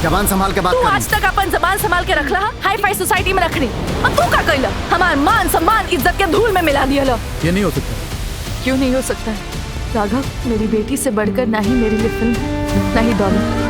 जबान संभाल के बात तू कर। आज तक अपन जबान संभाल के रखला, हाई फाई सोसाइटी में रखनी, और तू का कइला? हमार मान सम्मान इज्जत के धूल में मिला दिया। ये नहीं हो सकता। क्यों नहीं हो सकता है राघव? मेरी बेटी से बढ़कर ना ही मेरे लिए फिल्म है, ना ही दौलत।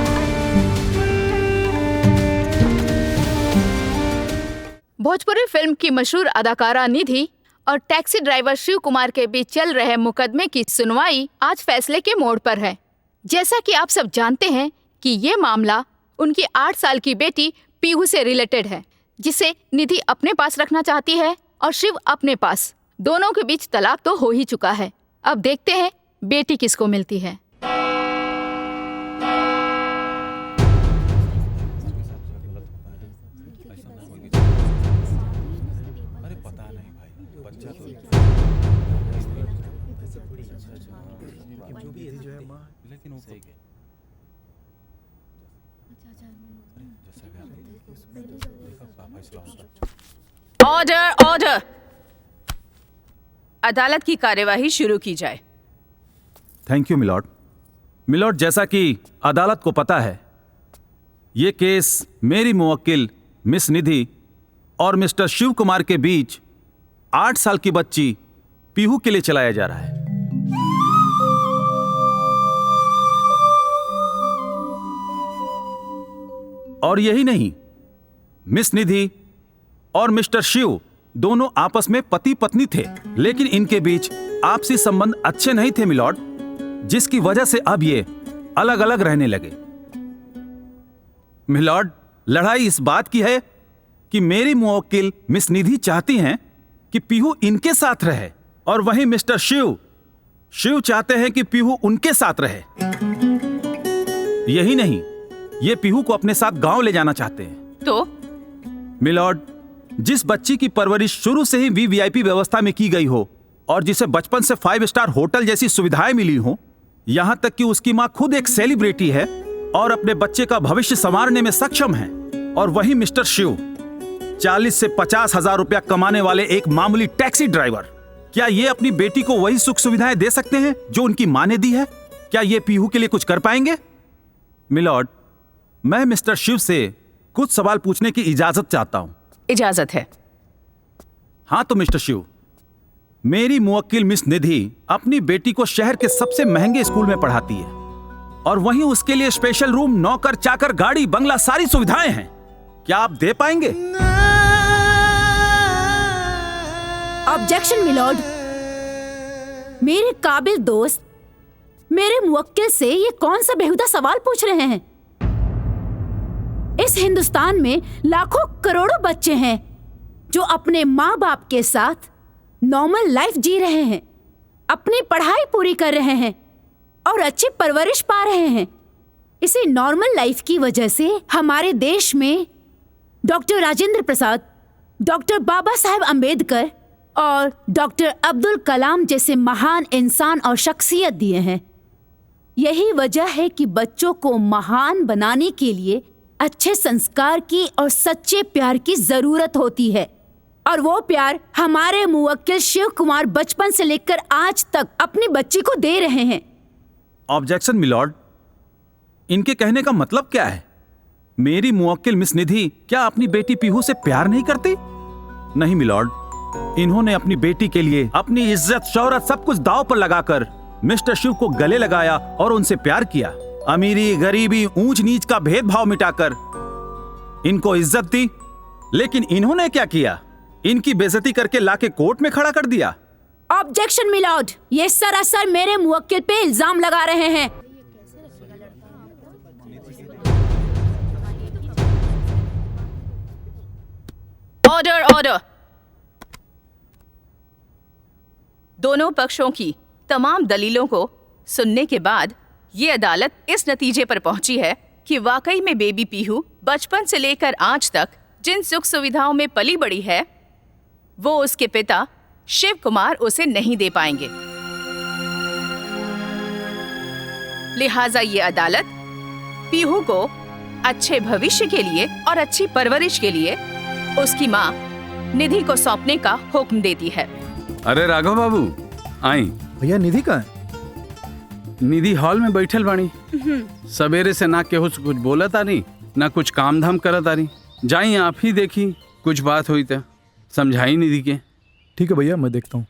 भोजपुरी फिल्म की मशहूर अदाकारा निधि और टैक्सी ड्राइवर शिव कुमार के बीच चल रहे मुकदमे की सुनवाई आज फैसले के मोड़ पर है। जैसा कि आप सब जानते हैं कि ये मामला उनकी 8 साल की बेटी पीहू से रिलेटेड है, जिसे निधि अपने पास रखना चाहती है और शिव अपने पास। दोनों के बीच तलाक तो हो ही चुका है। अब देखते हैं बेटी किसको मिलती है। ऑर्डर ऑर्डर, अदालत की कार्यवाही शुरू की जाए। Thank you milord. मिलॉर्ड, जैसा कि अदालत को पता है, ये केस मेरी मुवक्किल मिस निधि और मिस्टर शिव कुमार के बीच 8 साल की बच्ची पीहू के लिए चलाया जा रहा है। और यही नहीं, मिस निधि और मिस्टर शिव दोनों आपस में पति पत्नी थे, लेकिन इनके बीच आपसी संबंध अच्छे नहीं थे मिलॉर्ड, जिसकी वजह से अब ये अलग अलग रहने लगे। मिलॉर्ड, लड़ाई इस बात की है कि मेरी मुवक्किल मिस निधि चाहती हैं कि पीहू इनके साथ रहे, और वहीं मिस्टर शिव चाहते हैं कि पीहू उनके साथ रहे। यही नहीं, ये पीहू को अपने साथ गांव ले जाना चाहते हैं। तो मिलॉर्ड, जिस बच्ची की परवरिश शुरू से ही वीवीआईपी व्यवस्था में की गई हो और जिसे बचपन से 5 स्टार होटल जैसी सुविधाएं मिली हो, यहां तक कि उसकी मां खुद एक सेलिब्रिटी है और अपने बच्चे का भविष्य संवारने में सक्षम है, और वहीं मिस्टर शिव 40 से 50 हजार रुपया कमाने वाले एक मामूली टैक्सी ड्राइवर, क्या ये अपनी बेटी को वही सुख सुविधाएं दे सकते हैं जो उनकी मां ने दी है? क्या ये पीहू के लिए कुछ कर पाएंगे? मिलॉर्ड, मैं मिस्टर शिव से कुछ सवाल पूछने की इजाजत चाहता हूं। इजाजत है। हाँ तो मिस्टर शिव, मेरी मुवक्किल मिस निधि अपनी बेटी को शहर के सबसे महंगे स्कूल में पढ़ाती है, और वहीं उसके लिए स्पेशल रूम, नौकर चाकर, गाड़ी बंगला, सारी सुविधाएं हैं। क्या आप दे पाएंगे? Objection milord. मेरे काबिल दोस्त मेरे मुवक्किल से ये कौन सा बेहुदा सवाल पूछ रहे हैं? इस हिंदुस्तान में लाखों करोड़ों बच्चे हैं जो अपने माँ बाप के साथ नॉर्मल लाइफ जी रहे हैं, अपनी पढ़ाई पूरी कर रहे हैं और अच्छी परवरिश पा रहे हैं। इसी नॉर्मल लाइफ की वजह से हमारे देश में डॉक्टर राजेंद्र प्रसाद, डॉक्टर बाबा साहेब अम्बेडकर और डॉक्टर अब्दुल कलाम जैसे महान इंसान और शख्सियत दिए हैं। यही वजह है कि बच्चों को महान बनाने के लिए अच्छे संस्कार की और सच्चे प्यार की जरूरत होती है, और वो प्यार हमारे मुवक्किल शिव कुमार बचपन से लेकर आज तक अपनी बच्ची को दे रहे हैं। ऑब्जेक्शन मिलॉर्ड, इनके कहने का मतलब क्या है? मेरी मुवक्किल मिस निधि क्या अपनी बेटी पीहू से प्यार नहीं करती? नहीं मिलॉर्ड, इन्होंने अपनी बेटी के लिए अपनी इज्जत, शौहरत, सब कुछ दांव पर लगाकर मिस्टर शिव को गले लगाया और उनसे प्यार किया। अमीरी, गरीबी, ऊंच नीच का भेदभाव मिटाकर इनको इज्जत दी। लेकिन इन्होंने क्या किया? इनकी बेइज्जती करके लाके कोर्ट में खड़ा कर दिया। ऑब्जेक्शन मिलॉर्ड, ये सरासर मेरे मुवक्किल पे इल्जाम लगा रहे हैं। Order order. दोनों पक्षों की तमाम दलीलों को सुनने के बाद ये अदालत इस नतीजे पर पहुंची है कि वाकई में बेबी पीहू बचपन से लेकर आज तक जिन सुख सुविधाओं में पली बड़ी है, वो उसके पिता शिव कुमार उसे नहीं दे पाएंगे। लिहाजा ये अदालत पीहू को अच्छे भविष्य के लिए और अच्छी परवरिश के लिए उसकी माँ निधि को सौंपने का हुक्म देती है। अरे राघव बाबू, आई। भैया निधि कहाँ है? निधि हॉल में बैठल बानी। सवेरे से ना केहू से कुछ बोलता नहीं, ना कुछ काम धाम करत तारी। जाई आप ही देखी, कुछ बात हुई तो समझाई निधि के। ठीक है भैया, मैं देखता हूँ।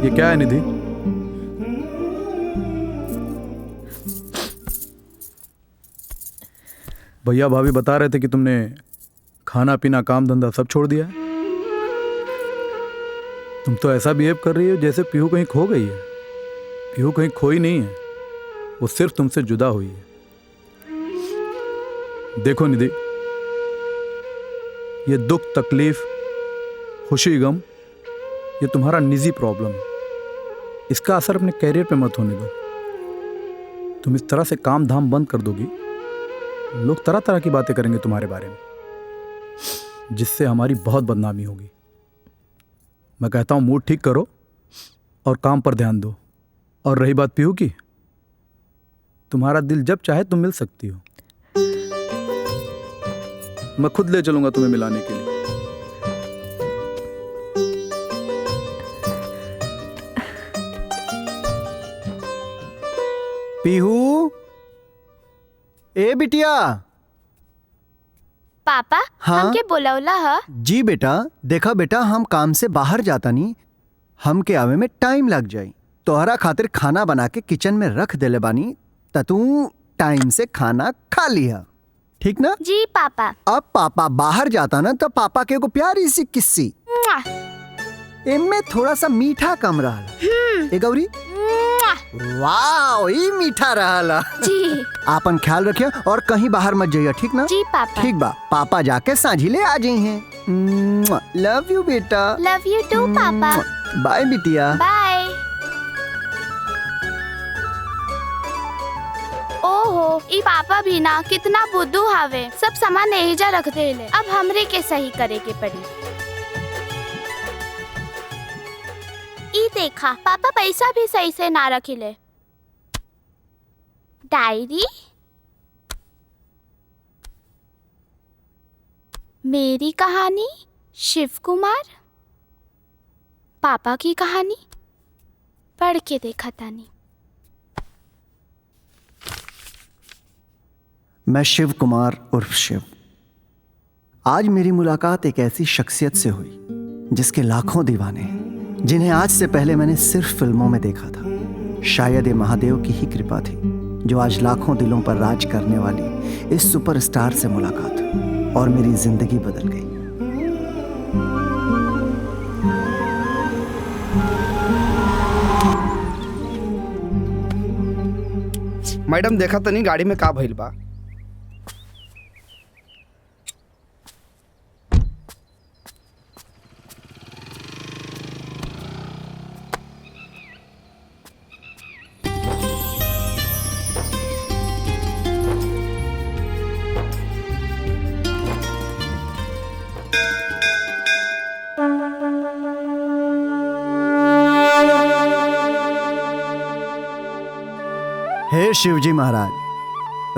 ये क्या है निधि? भैया भाभी बता रहे थे कि तुमने खाना पीना काम धंधा सब छोड़ दिया है। तुम तो ऐसा बिहेव कर रही हो जैसे पीहू कहीं खो गई है। पीहू कहीं खोई नहीं है, वो सिर्फ तुमसे जुदा हुई है। देखो निधि, ये दुख तकलीफ खुशी गम ये तुम्हारा निजी प्रॉब्लम है। इसका असर अपने कैरियर पे मत होने दो। तुम इस तरह से काम धाम बंद कर दोगी, लोग तरह तरह की बातें करेंगे तुम्हारे बारे में, जिससे हमारी बहुत बदनामी होगी। मैं कहता हूं मूड ठीक करो और काम पर ध्यान दो। और रही बात पीहू की, तुम्हारा दिल जब चाहे तुम मिल सकती हो। मैं खुद ले चलूंगा तुम्हें मिलाने के लिए। पीहू, ए बिटिया। पापा, हाँ? हमके बोलौला ह? जी बेटा, देखा बेटा, हम काम से बाहर जाता नहीं, हमके आवे में टाइम लग जाई। तोहरा खातिर खाना बना के किचन में रख देले बानी, त तू टाइम से खाना खा लिया, ठीक ना? जी पापा। अब पापा बाहर जाता ना तो पापा के एगो प्यारी सी किस्सी, इनमें थोड़ा सा मीठा कम रहा। ए गौरी, वाह, ई मीठा रहा। जी। आपन ख्याल रखिए और कहीं बाहर मत जाइए, ठीक ना? जी पापा। ठीक बा, पापा जाके सांझी ले आ जाई हैं। लव यू बेटा। लव यू टू पापा। बाय बिटिया। बाय। ओहो, ई पापा भी ना कितना बुद्धू हावे, सब सामान एहिजा रख देले। अब हमरे के सही करे के पड़ी। ई देखा, पापा पैसा भी सही से ना रखिले। डायरी, मेरी कहानी, शिव कुमार, पापा की कहानी, पढ़ के देखा तानी। मैं शिव कुमार उर्फ शिव। आज मेरी मुलाकात एक ऐसी शख्सियत से हुई जिसके लाखों दीवाने हैं, जिन्हें आज से पहले मैंने सिर्फ फिल्मों में देखा था। शायद ये महादेव की ही कृपा थी जो आज लाखों दिलों पर राज करने वाली इस सुपरस्टार से मुलाकात हुई और मेरी जिंदगी बदल गई। मैडम देखा तनी गाड़ी में का भइल बा? हे शिवजी महाराज,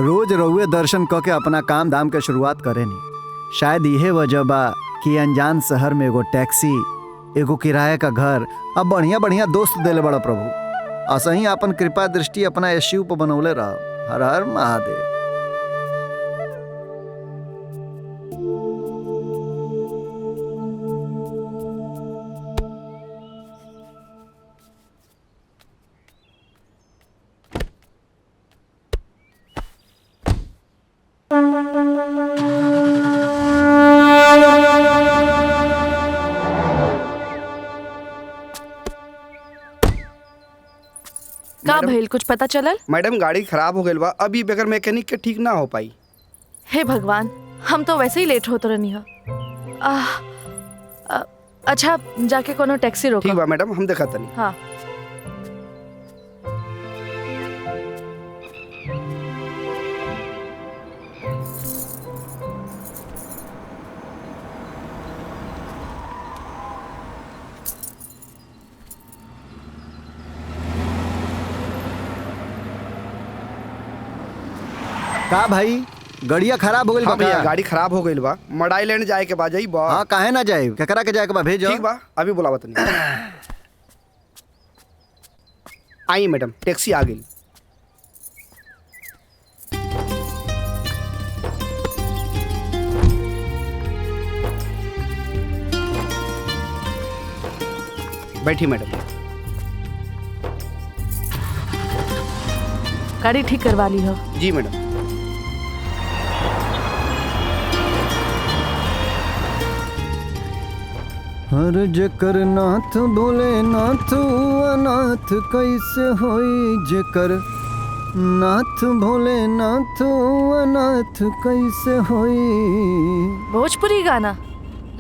रोज रउए दर्शन क के अपना काम धाम के शुरुआत करे नी। शायद यही वजह बा कि अनजान शहर में एगो टैक्सी, एगो किराए का घर, अब बढ़िया बढ़िया दोस्त देले बड़ा प्रभु। असही अपन कृपा दृष्टि अपना यीशु पर बनौले रहो। हर हर महादेव। का भइल, कुछ पता चलल? मैडम गाड़ी खराब हो गई बा, अभी बगैर मैकेनिक के ठीक ना हो पाई। हे भगवान, हम तो वैसे ही लेट होत रहनी है। अच्छा, जाके कोनो टैक्सी रोको। ठीक बा मैडम, हम देखा तनी। हाँ। का भाई, गड़िया खराब हो गई हाँ भैया बा गाड़ी खराब हो गई बा मडाई लैंड जाए के बाद जाई बा। हाँ काहे ना जाए केकरा के जाए के बा भेजो ठीक बा अभी बुलावा तनी। आई मैडम टैक्सी आ गई। बैठी मैडम। गाड़ी ठीक करवा ली हो? जी मैडम। हर जेकर नाथ बोले नाथ अनाथ कैसे होई जेकर नाथ भोले नाथ अनाथ कैसे होई। भोजपुरी गाना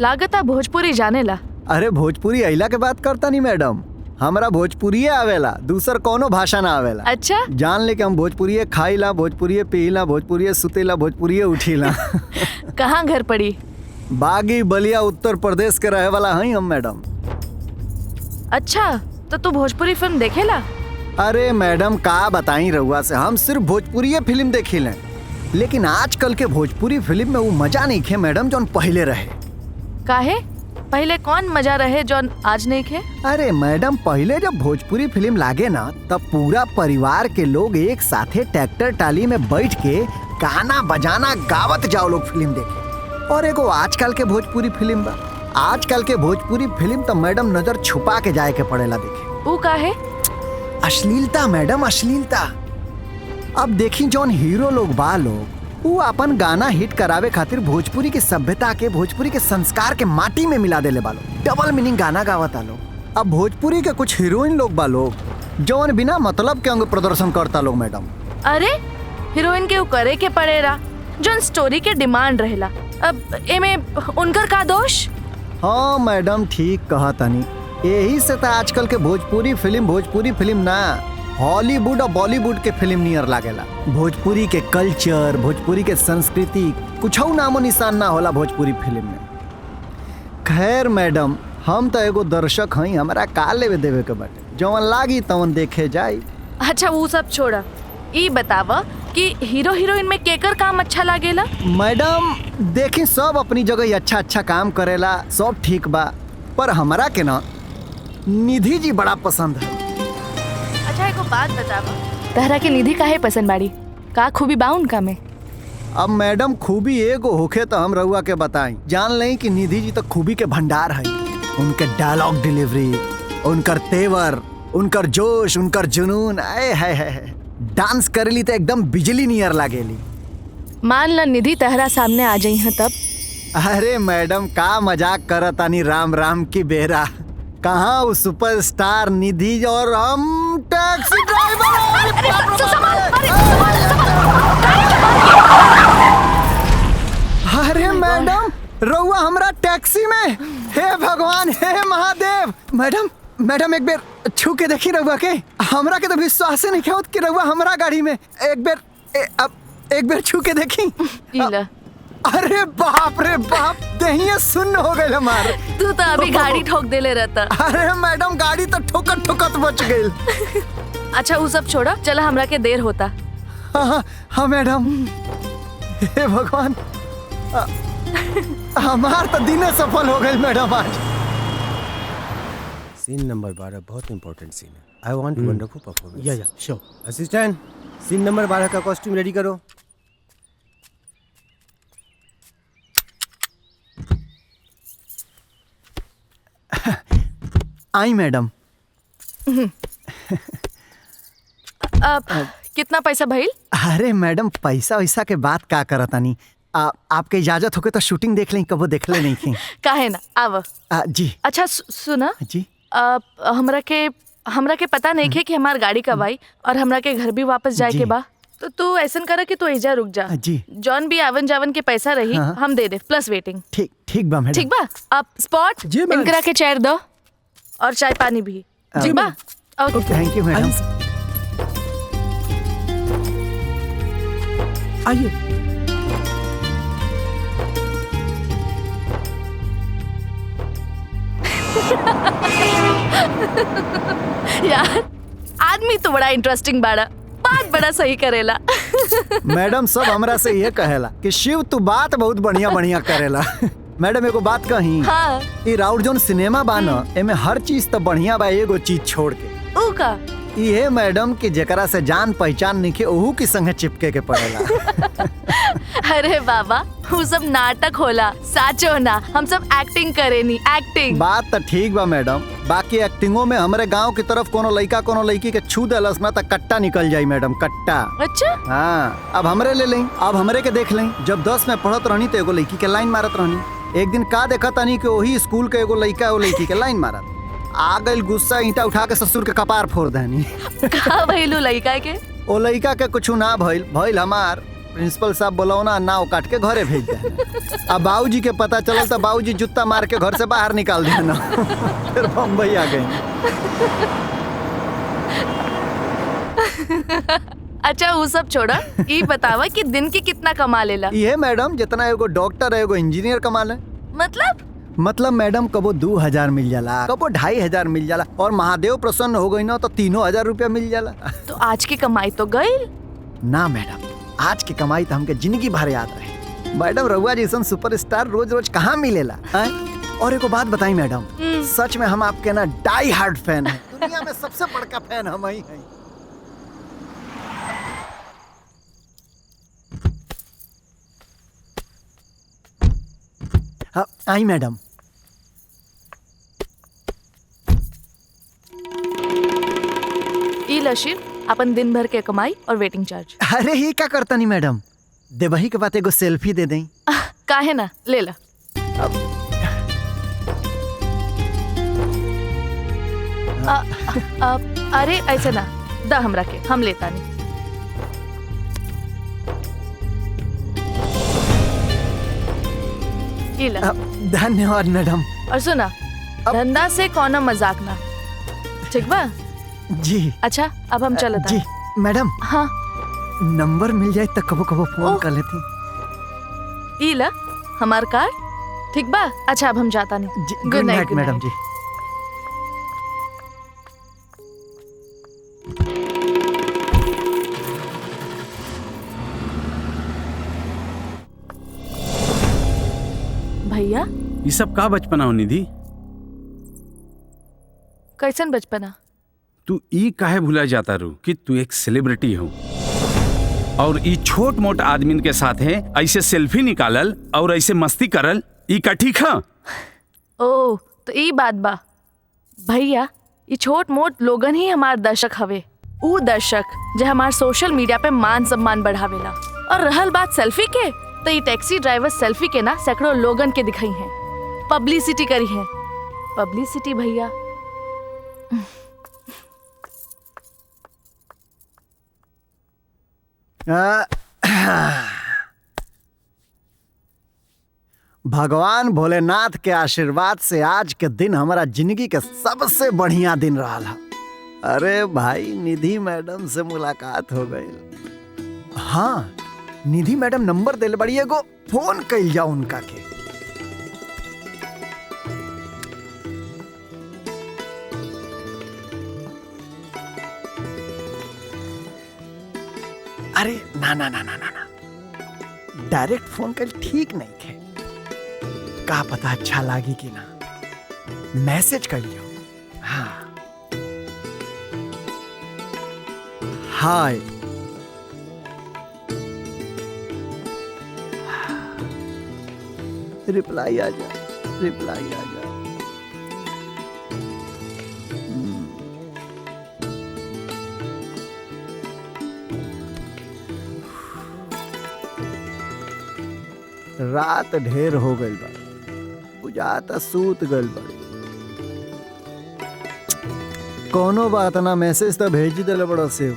लागता भोजपुरी जाने ला। अरे भोजपुरी अइला के बात करता नहीं मैडम, हमरा भोजपुरी आवेला, दूसर कोनो भाषा ना आवेला। अच्छा जान ले के हम भोजपुरी खाईला, भोजपुरी पीला, भोजपुरी सुतेला, भोजपुरी उठीला। कहाँ घर पड़ी? बागी बलिया उत्तर प्रदेश के रहे वाला हई हम मैडम। अच्छा तो तू भोजपुरी फिल्म देखेला? अरे मैडम का बताई रहुआ से, हम सिर्फ भोजपुरी फिल्म देखिले, लेकिन आजकल के भोजपुरी फिल्म में वो मजा नहीं खे मैडम जौन पहले रहे। काहे? पहले कौन मजा रहे जौन आज नहीं खे? अरे मैडम पहले जब भोजपुरी फिल्म लागे ना तब पूरा परिवार के लोग एक साथे ट्रैक्टर टाली में बैठ के गाना बजाना गावत जाओ लोग फिल्म देखे। और एगो आजकल के भोजपुरी फिल्म बा, आजकल के भोजपुरी फिल्म तो मैडम नजर छुपा के जाए के पड़ेला देखे। वो काहे? अश्लीलता मैडम अश्लीलता। अब देखी जौन हीरो लोग बा लोग वो अपन गाना हिट करावे खातिर भोजपुरी के सभ्यता के, भोजपुरी के संस्कार के माटी में मिला देले बा लोग, डबल मीनिंग गाना गावता लोग। अब भोजपुरी के कुछ हीरोइन लोग बा लोग जौन बिना मतलब के अंग प्रदर्शन करता लोग मैडम। अरे हीरोइन के करे के पड़ेला जौन स्टोरी के डिमांड रहेला। अब एमे उनकर का दोष? हाँ मैडम ठीक कहा तनी, यही से तो आजकल के भोजपुरी फिल्म ना हॉलीवुड और बॉलीवुड के फिल्म नियर लागेला। भोजपुरी के कल्चर, भोजपुरी के संस्कृति कुछ नामो निशान ना होला भोजपुरी फिल्म में। खैर मैडम हम तो एगो दर्शक हई, हमारा का लेवे देवे के बाटे, जवन लागी तवन देखे जाई। अच्छा वो सब छोड़ा, ई बतावा कि हीरो हीरोइन में केकर काम अच्छा लागेला? मैडम देखी सब अपनी जगह अच्छा अच्छा काम करेला, सब ठीक बा, पर हमरा के ना निधि जी बड़ा पसंद है। अच्छा एको बात बतावा, तहरा के निधि काहे पसंद बाड़ी? का खूबी बा उनका में? अब मैडम खूबी एगो होखे तो हम रउआ के बताई, जान लें कि निधि जी तो खूबी के भंडार है। उनके डायलॉग डिलीवरी, उनकर तेवर, उनकर जोश, उनकर जुनून, आए है डांस करेली तो एकदम बिजली नियर लागेली। मान ला निधि तहरा सामने आ जाई है तब? अरे मैडम का मजाक करतानी, राम राम की बेरा, कहाँ वो सुपरस्टार निधि और हम टैक्सी ड्राइवर। अरे मैडम रउआ हमरा टैक्सी में, हे भगवान हे महादेव। मैडम एक बेर छू के देखी रउआ के, हमरा के तो विश्वास नहीं होत कि रउआ हमरा गाड़ी में, एक बेर छू के देखी। अरे बाप रे बाप, दहिया सुन्न हो गए हमार। तू तो अभी गाड़ी ठोक देले रहता। अरे मैडम गाड़ी तो ठोकत ठोकत बच गई। अच्छा वो सब छोड़ा, चला हमरा के देर होता। हाँ मैडम, हे भगवान हमार तो दिन सफल हो गई मैडम आज। सीन नंबर 12 बहुत इंपॉर्टेंट सीन है। I want wonderful performance. या श्योर। असिस्टेंट सीन नंबर 12 का कॉस्ट्यूम रेडी करो। आई मैडम। अब कितना पैसा भइल? अरे मैडम पैसा वैसा के बात का करतानी, आपके इजाजत होके तो शूटिंग देख लें, कबो देखले नहीं थी। काहे ना आव। जी अच्छा सुना जी, हमरा के पता नहीं खे कि हमार गाड़ी कब आई और हमरा के घर भी वापस जाए के बा, तो तू ऐसन करे कि तू एजा रुक जा जी। जॉन भी आवन जावन के पैसा रही हम दे दे प्लस वेटिंग। ठीक बा मैडम। ठीक बा, आप स्पॉट इनकरा के चेयर दो और चाय पानी भी। ठीक बा, ओके थैंक यू मैडम। आइए। यार आदमी तो बड़ा इंटरेस्टिंग बाड़ा, बात बड़ा सही करेला। मैडम सब हमरा से ये कहेला कि शिव तू बात बहुत बढ़िया बढ़िया करेला। मैडम एगो बात कही, हाँ। ई राउर जोन सिनेमा बा न, एमे हर चीज तो बढ़िया बा, एगो चीज छोड़ के। ऊ का? ये मैडम कि जेकरा से जान पहचान निके ओहू की संगे चिपके के पड़ेला। अरे बाबा, वो सब नाटक होला, साचो ना। हम सब एक्टिंग करेनी, एक्टिंग। बात तो ठीक बा मैडम, बाकी एक्टिंगों में हमारे गांव की तरफ कोनो लड़का कोनो लड़की के छू देलस ना तो कट्टा निकल जाई मैडम, कट्टा। अच्छा? हाँ, अब हमरे ले लें, अब हमरे के देख लें। जब 10 में पढ़त रहनी तो एगो लड़की के लाइन मारत रहनी। एक दिन का देखा तनी कि वही स्कूल के एगो लड़का वो लड़की के लाइन मारत। आ गई गुस्सा, ईंटा उठा के ससुर के कपार फोड़ देनी। का भइलू लड़का के? ओ लड़का के कुछ ना भइल हमार प्रिंसिपल साहब बोलौना नाव काट के घरे भेज दे। अब बाबूजी के पता चलल तो बाबूजी जूता मार के घर से बाहर निकाल देना। फिर बम्बई आ गए। अच्छा वो सब छोड़ा, ये बतावा कि दिन के कितना कमा लेला? ये मैडम जितना एगो डॉक्टर है एगो इंजीनियर कमा ले। मतलब मैडम कबो 2000 मिल जाला, कबो 2500 मिल जाला, और महादेव प्रसन्न हो गई ना तो 3000 रुपया मिल जाला। तो आज की कमाई तो गई ना मैडम, आज की कमाई तो हमके जिंदगी भर याद रहे। मैडम रउआ जैसन सुपरस्टार रोज रोज कहाँ मिलेला है? और एक बात बताई मैडम, सच में हम आपके ना डाई हार्ड फैन है। दुनिया में सबसे बड़का फैन हम ही हैं। हाँ, आई मैडम। ई लशीर अपन दिन भर के कमाई और वेटिंग चार्ज। अरे ही क्या करता नहीं मैडम, देवही के बात एगो सेल्फी दे दें। काहे ना, ले ला। अरे ऐसे ना, दा हमरा के, हम लेता नहीं। धन्यवाद मैडम। और सुना, धंधा से कौन मजाक ना, ठीक बा? जी। अच्छा अब हम चलते जी मैडम। हाँ, नंबर मिल जाए तो कबो कबो फोन कर लेती। ई ला हमार कार, ठीक बा? अच्छा अब हम जाता नहीं। गुड नाइट मैडम जी। भैया ये सब का बचपना हो निधि? कैसन बचपना? तू ई काहे भूला जाता रू कि तू एक सेलिब्रिटी हो, और ई छोट मोट आदमी के साथ है ऐसे सेल्फी निकालल और ऐसे मस्ती करल, ई का ठीक है? ओ तो ई बात बा भैया, ये छोट मोट लोगन ही हमार दर्शक हवे। ऊ दर्शक जो हमार सोशल मीडिया पे मान सम्मान बढ़ावेला। और रहल बात सेल्फी के, तो ये टैक्सी ड्राइवर सेल्फी के ना सैकड़ों लोगन के दिखाई है, पब्लिसिटी करी है। पब्लिसिटी भैया। भगवान भोलेनाथ के आशीर्वाद से आज के दिन हमारा जिंदगी के सबसे बढ़िया दिन रहा है। अरे भाई, निधि मैडम से मुलाकात हो गई। हाँ, निधि मैडम नंबर दिल बड़ी एगो फोन कइल जाओ उनका के। अरे ना ना ना ना ना ना, डायरेक्ट फोन कर ठीक नहीं थे। का पता अच्छा लागी कि ना, मैसेज कर लियो। हाँ, हाय। रिप्लाई आ जा, रिप्लाई आ जा। रात ढेर हो गई बा, बुझाता सूत गइल बड़ी। कोनो बात ना, मैसेज तो भेज दिले बड़ा से।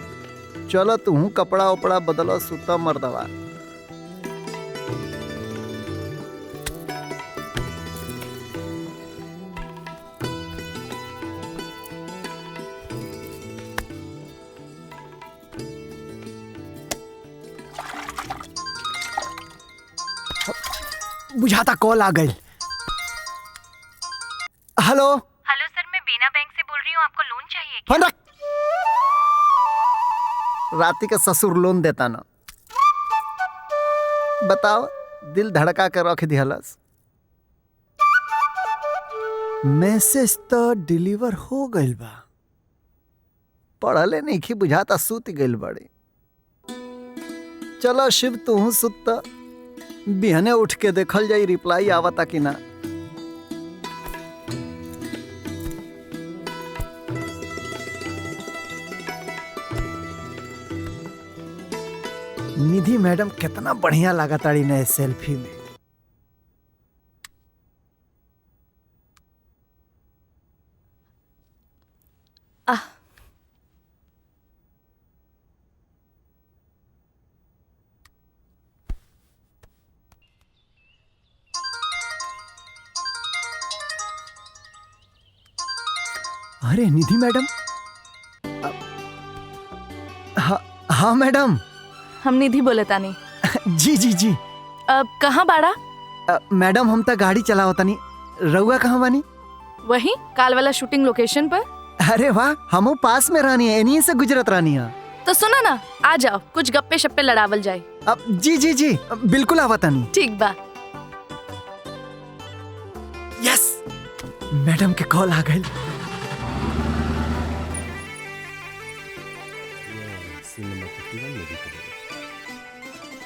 चलो तू कपड़ा उपड़ा बदलो, सुता मर्दवा। बुझाता कॉल आ गई। हेलो हेलो सर, मैं बीना बैंक से बोल रही हूँ, आपको लोन चाहिए क्या? फोन रख। राती का ससुर लोन देता ना। बताओ, दिल धड़का कर रख दिहलस। मैसेज तो डिलीवर हो गइल बा, पढ़ले नहीं बुझाता सूत गइल बड़े। चलो शिव तू सुत्ता, बिहने उठ के देखल जाई रिप्लाई आवता कि ना। निधि मैडम कितना बढ़िया लगा ताड़ी नए सेल्फी में। अरे निधि मैडम। हाँ मैडम। हम निधि बोले तानी। जी जी जी। अब कहाँ बाड़ा? मैडम हम तो गाड़ी चलाओ तानी, रउआ कहाँ बानी? वही काल वाला शूटिंग लोकेशन पर। अरे वाह, हमो पास में रानी है, इन्हीं से गुजरत रानी है। तो सुना ना, आ जाओ कुछ गप्पे शप्पे लड़ावल जाए। अब जी जी जी बिल्कुल आवा तानी। ठीक बा। यस, मैडम के कॉल आ गए। Scene number 51 में भी करेगा।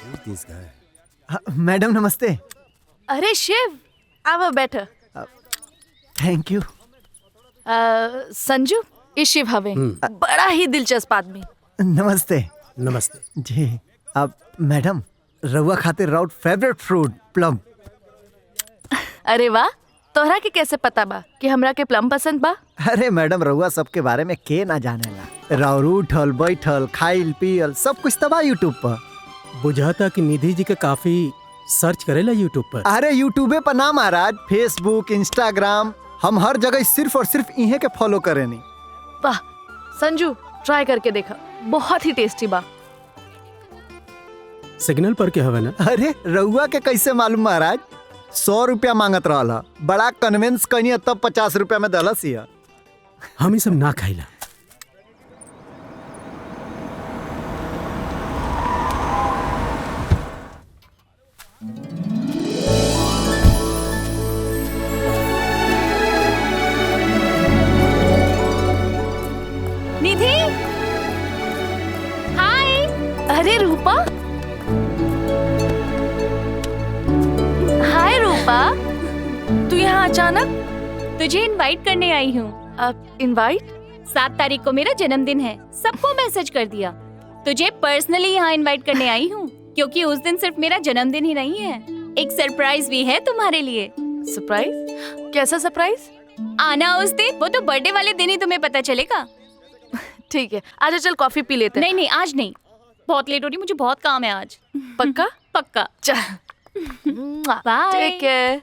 Who is this guy? Madam नमस्ते। अरे शिव, आओ बैठो। Thank you. संजू, ये शिव हवे, बड़ा ही दिलचस्प आदमी। नमस्ते। नमस्ते जी। अब मैडम रउआ खातिर राउट फेवरेट फ्रूट प्लम। अरे वाह, तोहरा के कैसे पता बा कि हमरा के प्लम पसंद बा? अरे मैडम रउआ सबके बारे में के ना जानेला। राउर उठल बैठल खाइल पियल सब कुछ तबा यूट्यूब पर। बुझाता कि निधि जी के काफी सर्च करेला यूट्यूब पर। अरे यूट्यूबे पर ना महाराज, फेसबुक इंस्टाग्राम, हम हर जगह सिर्फ और सिर्फ इन्हें के फॉलो करेनी। वाह संजू, ट्राई करके देखा, बहुत ही टेस्टी बा। सिग्नल पर के हवे ना? अरे रउआ के कैसे मालूम महाराज? 100 रुपया मांगत रहा, बड़ा कन्विंस कनी तब 50 रुपया में दलस हिया। हम ये सब ना खाइला। निधि, हाय। अरे रूपा, हाय रूपा, तू यहाँ अचानक? तुझे इनवाइट करने आई हूँ। अब इनवाइट? 7 तारीख को मेरा जन्मदिन है, सबको मैसेज कर दिया। तुझे पर्सनली यहाँ इनवाइट करने आई हूँ, क्योंकि उस दिन सिर्फ मेरा जन्मदिन ही नहीं है, एक सरप्राइज भी है तुम्हारे लिए। सरप्राइज? कैसा सरप्राइज? आना उस दिन, वो तो बर्थडे वाले दिन ही तुम्हें पता चलेगा। ठीक है, आजा चल कॉफी पी लेते हैं। नहीं नहीं, आज नहीं, बहुत लेट हो रही, मुझे बहुत काम है आज। पक्का? पक्का। चल bye. Take care.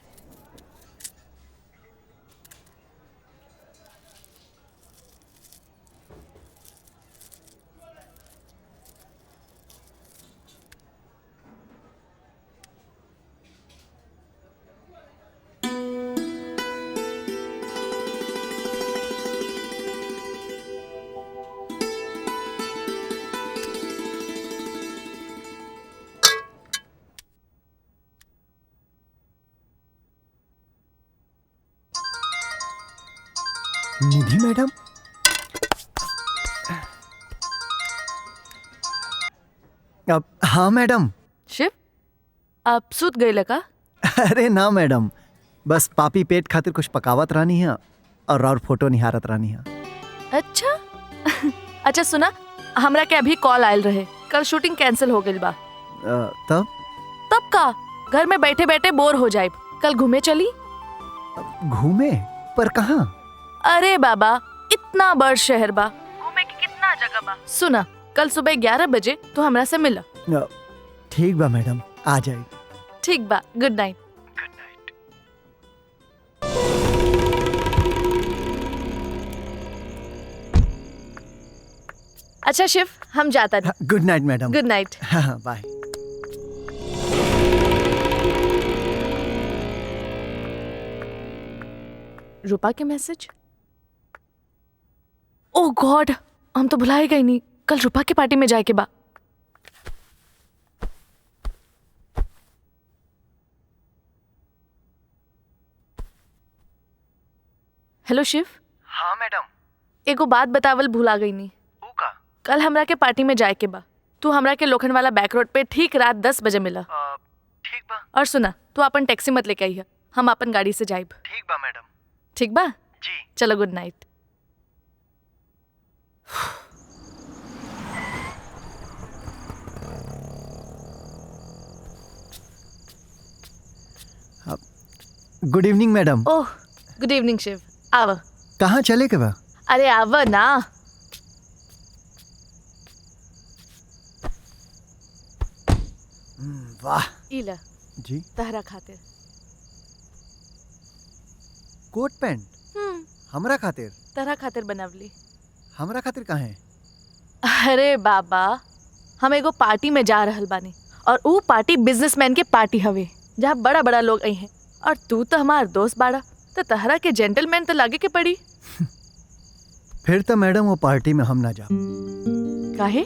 Nidhi madam. अब हाँ मैडम। शिव, आप सूत गए लगा? अरे ना मैडम, बस पापी पेट खातिर कुछ पकावत रानी है और फोटो निहारत रानी है। अच्छा अच्छा सुना, हमरा के अभी कॉल आयल रहे, कल शूटिंग कैंसिल हो गई बा। तब का घर में बैठे बैठे बोर हो जाए, कल घूमे चली। घूमे? पर कहाँ? अरे बाबा, इतना बड़ शहर बा, घूमे की कितना जगह बा। सुना, कल सुबह 11 बजे तो हमरा से मिला। ठीक बा मैडम, आ जाए। ठीक बा, गुड नाइट। अच्छा शिव, हम जाता नहीं। Good night madam. Good night. हाँ बाय। रूपा के मैसेज। ओह गॉड, हम तो भुला ही गए नहीं। कल रूपा के पार्टी में जाए के बा। हेलो शिव। हाँ मैडम। एगो बात बतावल भूला गई नी। का कल हमरा के पार्टी में जाए के बा। तू हमरा के लोखंड वाला बैक रोड पे ठीक रात 10 बजे मिला। ठीक बा। और सुना, तू अपन टैक्सी मत लेके आई है, हम अपन गाड़ी से जाइब। ठीक बा मैडम। ठीक बा जी। चलो, good night. Good evening madam. Oh good evening Shiv. आव। कहाँ चले के बा? अरे आव ना। वाह इला जी। तहरा खातिर कोट पैंट हमरा खातिर? तहरा खातिर बनवली। हमरा खातिर कहाँ है? अरे बाबा, हम एगो पार्टी में जा रहल बानी और ऊ पार्टी बिजनेसमैन के पार्टी हवे जहाँ बड़ा बड़ा लोग आई हैं, और तू तो हमार दोस्त बाड़ा, तो तहरा के जेंटलमैन तो लागे के पड़ी। फिर तो मैडम वो पार्टी में हम ना जा। काहे?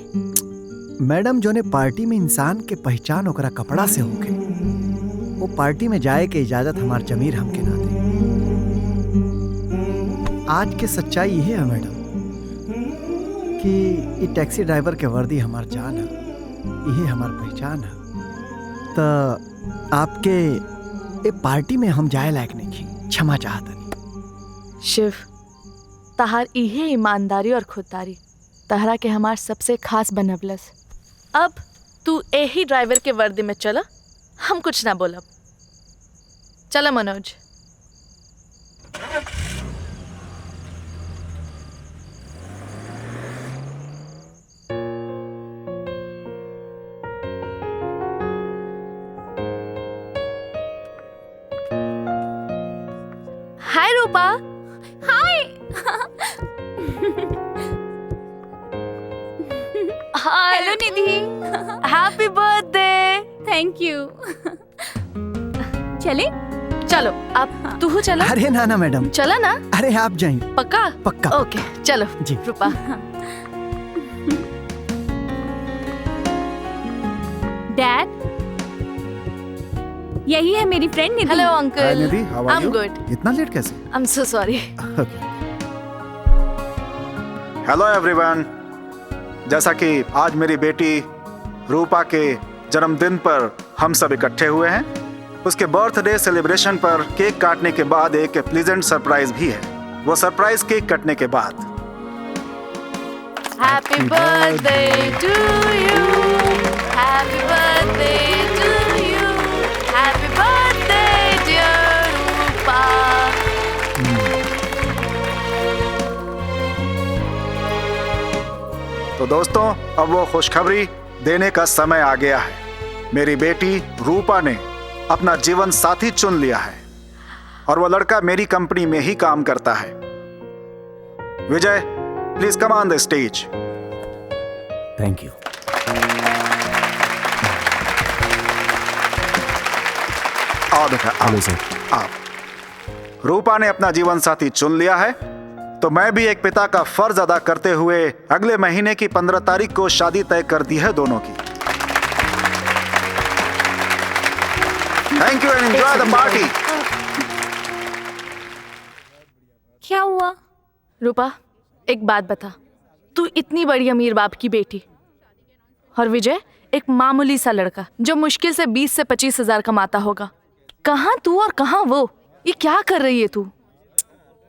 मैडम जोने पार्टी में इंसान के पहचान ओकरा कपड़ा से होके, वो पार्टी में जाए के इजाजत हमार जमीर हमके ना दे। आज के सच्चाई यही है मैडम कि ये टैक्सी ड्राइवर के वर्दी हमार जान है, यही हमार पहचान है। तो आपके ए पार्टी में हम जाए लायक नहीं थी, क्षमा चाहता नहीं। शिव, तहार इहे ईमानदारी और खुददारी तहरा के हमार सबसे खास बनवलस। अब तू यही ड्राइवर के वर्दी में चला, हम कुछ ना बोलब। चला Manoj. Hi Rupa. Hi. Hello Nidhi. Happy birthday. Thank you. चले? चलो अब तू चला। अरे ना ना मैडम, चला ना। अरे आप जाइए। पक्का? पक्का। ओके चलो जी। रूपा। डैड, यही है मेरी friend Nidhi. Hello uncle. Nidhi, how are I am you? Good. इतना लेट कैसे? I am so sorry. Hello everyone. जैसा कि आज मेरी बेटी रूपा के जन्मदिन पर हम सब इकट्ठे हुए हैं, उसके बर्थडे सेलिब्रेशन पर केक काटने के बाद एक प्लीजेंट सरप्राइज भी है। वो सरप्राइज केक कटने के बाद। Happy birthday to you, happy birthday to you, happy birthday dear Rupa. तो दोस्तों, अब वो खुशखबरी देने का समय आ गया है। मेरी बेटी रूपा ने अपना जीवन साथी चुन लिया है और वो लड़का मेरी कंपनी में ही काम करता है। Vijay, please come on the stage. Thank you. आओ बेटा, आओ सर, आओ। रूपा ने अपना जीवन साथी चुन लिया है, तो मैं भी एक पिता का फर्ज अदा करते हुए अगले महीने की 15 तारीख को शादी तय कर दी है दोनों की। Thank you and enjoy the party. क्या हुआ? रूपा, एक बात बता, तू इतनी बड़ी अमीर बाप की बेटी और विजय एक मामूली सा लड़का जो मुश्किल से 20 से 25 हजार कमाता होगा। कहाँ तू और कहाँ वो? ये क्या कर रही है तू?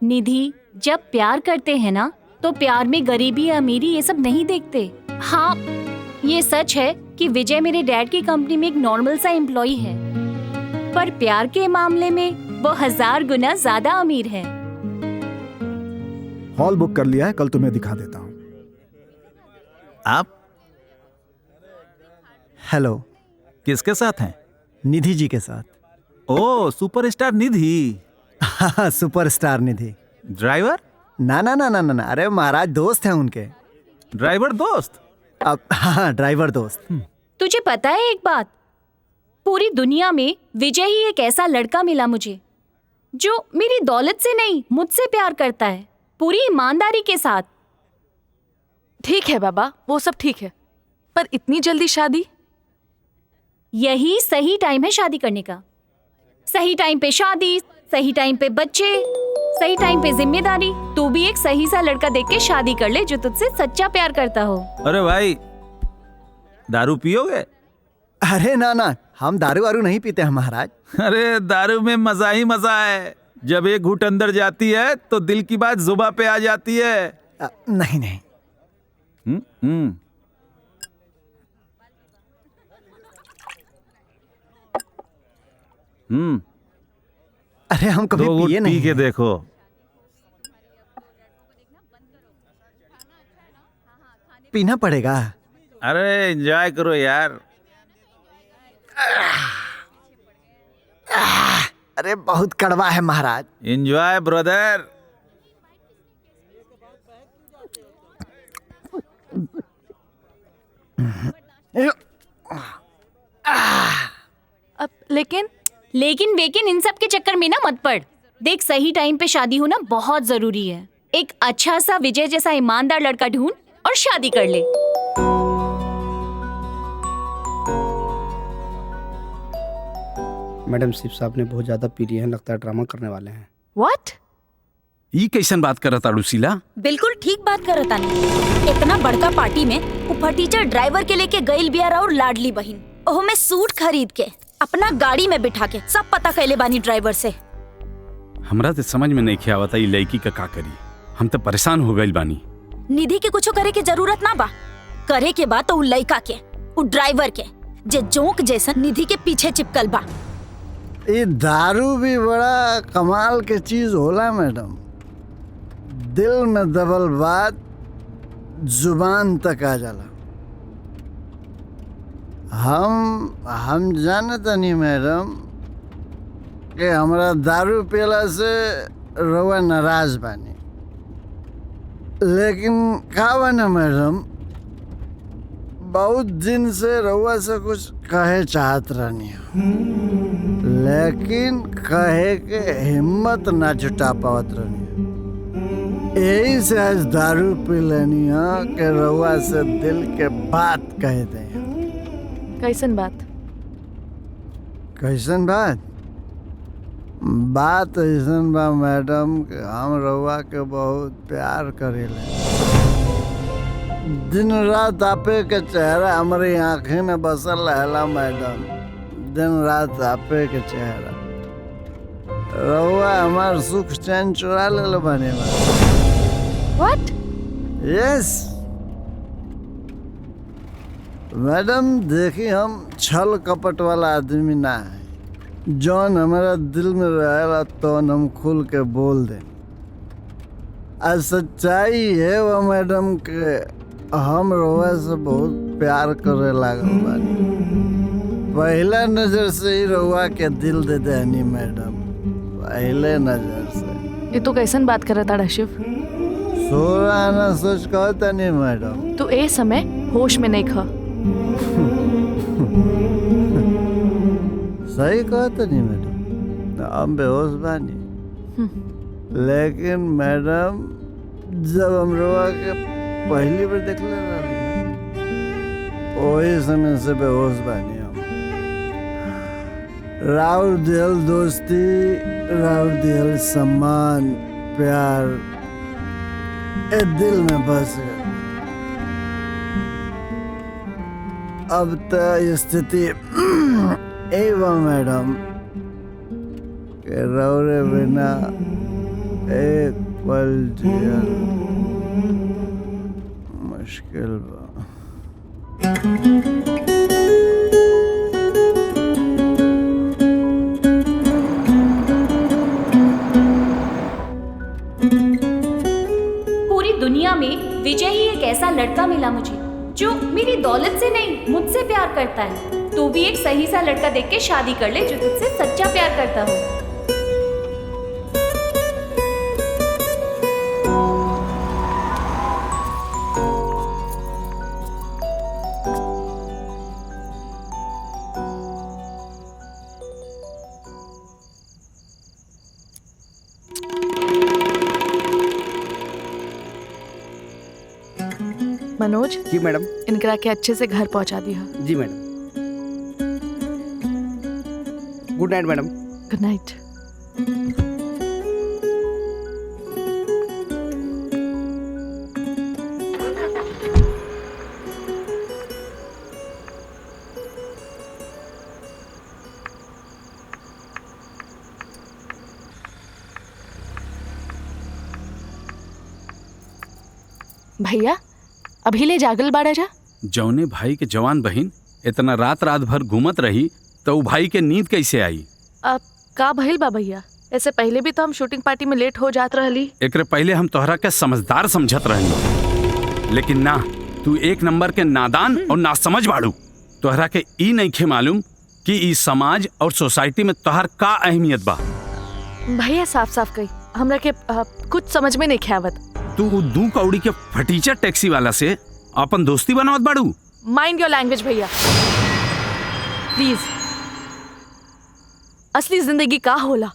निधि, जब प्यार करते हैं ना, तो प्यार में गरीबी या अमीरी ये सब नहीं देखते। हाँ, ये सच है कि विजय मेरे डैड की कंपनी में एक नॉर्मल सा एम्प्लॉय है, पर प्यार के मामले में वो 1000 गुना ज्यादा अमीर है। हॉल बुक कर लिया है, कल तुम्हें दिखा देता हूँ। आप हेलो। किसके साथ हैं? निधि जी के साथ। ओ, सुपरस्टार निधि। हाँ, सुपरस्टार निधि। ड्राइवर? ना ना ना ना ना, अरे महाराज दोस्त हैं उनके। ड्राइवर दोस्त? अब हाँ, ड्राइवर दोस्त। तुझे पता है एक बात, पूरी दुनिया में विजय ही एक ऐसा लड़का मिला मुझे जो मेरी दौलत से नहीं, मुझसे प्यार करता है, पूरी ईमानदारी के साथ। ठीक है बाबा, वो सब ठीक है, पर इतनी जल्दी शादी? यही सही टाइम है शादी करने का। सही टाइम पे शादी, सही टाइम पे बच्चे, सही टाइम पे जिम्मेदारी। तू भी एक सही सा लड़का देख के शादी कर ले जो तुझसे सच्चा प्यार करता हो। अरे भाई, दारू पियोगे? अरे ना ना, हम दारू वारू नहीं पीते हैं महाराज। अरे दारू में मजा ही मजा है। जब एक घूंट अंदर जाती है तो दिल की बात जुबां पे आ जाती है। नहीं नहीं। अरे हम कभी दो घूंट पिए नहीं पी के हैं। देखो। पीना पड़ेगा। अरे एंजॉय करो यार। अरे बहुत कड़वा है महाराज। Enjoy brother. अब लेकिन वेकिन इन सब के चक्कर में ना मत पड़। देख, सही टाइम पे शादी होना बहुत जरूरी है। एक अच्छा सा विजय जैसा ईमानदार लड़का ढूंढ और शादी कर ले। मैडम शिव साहब ने बहुत ज्यादा पी लिया है, लगता है ड्रामा करने वाले हैं। व्हाट? ई कैसन बात करत ताड़ू शीला? बिल्कुल ठीक बात करत तानी। इतना बड़का पार्टी में ऊपर टीचर ड्राइवर के लेके गइल बिया और लाडली बहिन, ओह में सूट खरीद के अपना गाड़ी में बिठा के सब पता कैले बानी ड्राइवर से। हमरा तो समझ में नहीं आवता ई लड़की का करी। हम तो परेशान हो गइल बानी। निधि के कुछ करे के जरूरत ना बा। करे के बाद तो उ लड़का के, उ ड्राइवर के, जे जोंक जैसा निधि के पीछे चिपकल बा। ये दारू भी बड़ा कमाल के चीज होला मैडम। दिल में दबल बात जुबान तक आ जाला। हम जानता नहीं मैडम कि हमरा दारू पियला से रउआ नाराज बानी, लेकिन का बना मैडम, बहुत दिन से रउआ से कुछ कहे चाहत रहनी हो, लेकिन कहे के हिम्मत ना जुटा पावत रहनी। यही से आज दारू पी लेनी है कि रउआ से दिल के बात कह दे। कैसन बात? कैसन बात? बात ऐसन बा मैडम कि हम रउआ के बहुत प्यार करेले। दिन रात आपे के चेहरा हमारी आंखें में बसल रहेला मैडम। दिन रात आपे के चेहरा। रउआ हमार सुख चैन चुरा ले बने। What? यस मैडम, देखी हम छल कपट वाला आदमी ना है। जौन हमारा दिल में रहेला तो हम खुल के बोल दे। आज सच्चाई है वो मैडम के हम रउआ से बहुत प्यार करे लागल बानी। पहला नजर से ही रउआ के दिल दे देनी मैडम, पहले नजर से। ये तो कैसन बात कर रहा था शिव? सोरा ना सोच कहता नहीं मैडम। तू ए समय होश में नहीं खा। सही कहता नहीं मैडम, हम बेहोश बानी। लेकिन मैडम जब हम रउआ के पहली बार देख ले वही समय से बेहोश बानी हम। राउर दिल दोस्ती, राउर दिल सम्मान, प्यार ए दिल में बस गए। अब तो स्थिति एवं मैडम के रौरे बिना एक पल जियल मुश्किल बा। पूरी दुनिया में विजय ही एक ऐसा लड़का मिला मुझे जो मेरी दौलत से नहीं मुझसे प्यार करता है। तू भी एक सही सा लड़का देख के शादी कर ले जो तुझसे सच्चा प्यार करता हो। मनोज। जी मैडम। इनकरा के अच्छे से घर पहुंचा दिया। जी madam. Good night madam. Good night. भैया अभी ले जागल बाड़ा जा। जौने भाई के जवान बहिन इतना रात रात भर घूमत रही तो उ भाई के नींद कैसे आई? अब का भइल बा भैया? ऐसे पहले भी तो हम शूटिंग पार्टी में लेट हो जात रहली। एकरे पहले हम तोहरा के समझदार समझत रहनी, लेकिन ना, तू एक नंबर के नादान और नासमझ बाड़ू। तोहरा के ई नइखे मालूम कि ई समाज और सोसाइटी में तोहर का अहमियत बा। भैया साफ साफ कही, हमरा के कुछ समझ में नहीं आवत। तू दू कौड़ी के फटीचर टैक्सी वाला से अपन दोस्ती बनावत बाड़ू। माइंड योर लैंग्वेज भैया प्लीज। असली जिंदगी का होला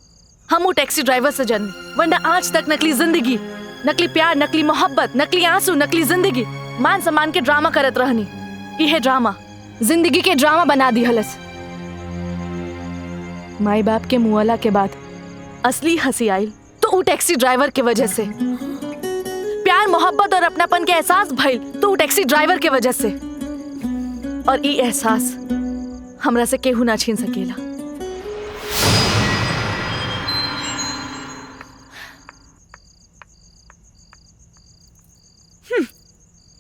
हम वो टैक्सी ड्राइवर से जन्मे, वरना आज तक नकली जिंदगी, नकली प्यार, नकली मोहब्बत, नकली आंसू, नकली जिंदगी, मान सम्मान के ड्रामा करत रहनी। यह ड्रामा जिंदगी के ड्रामा बना दी हलस। माई बाप के मुआला के बाद असली हंसी आई तो वो टैक्सी ड्राइवर के वजह से। प्यार, मोहब्बत और अपनापन के एहसास भइल तो वो टैक्सी ड्राइवर के वजह से। और ये एहसास हमरा से केहू ना छीन सकेला।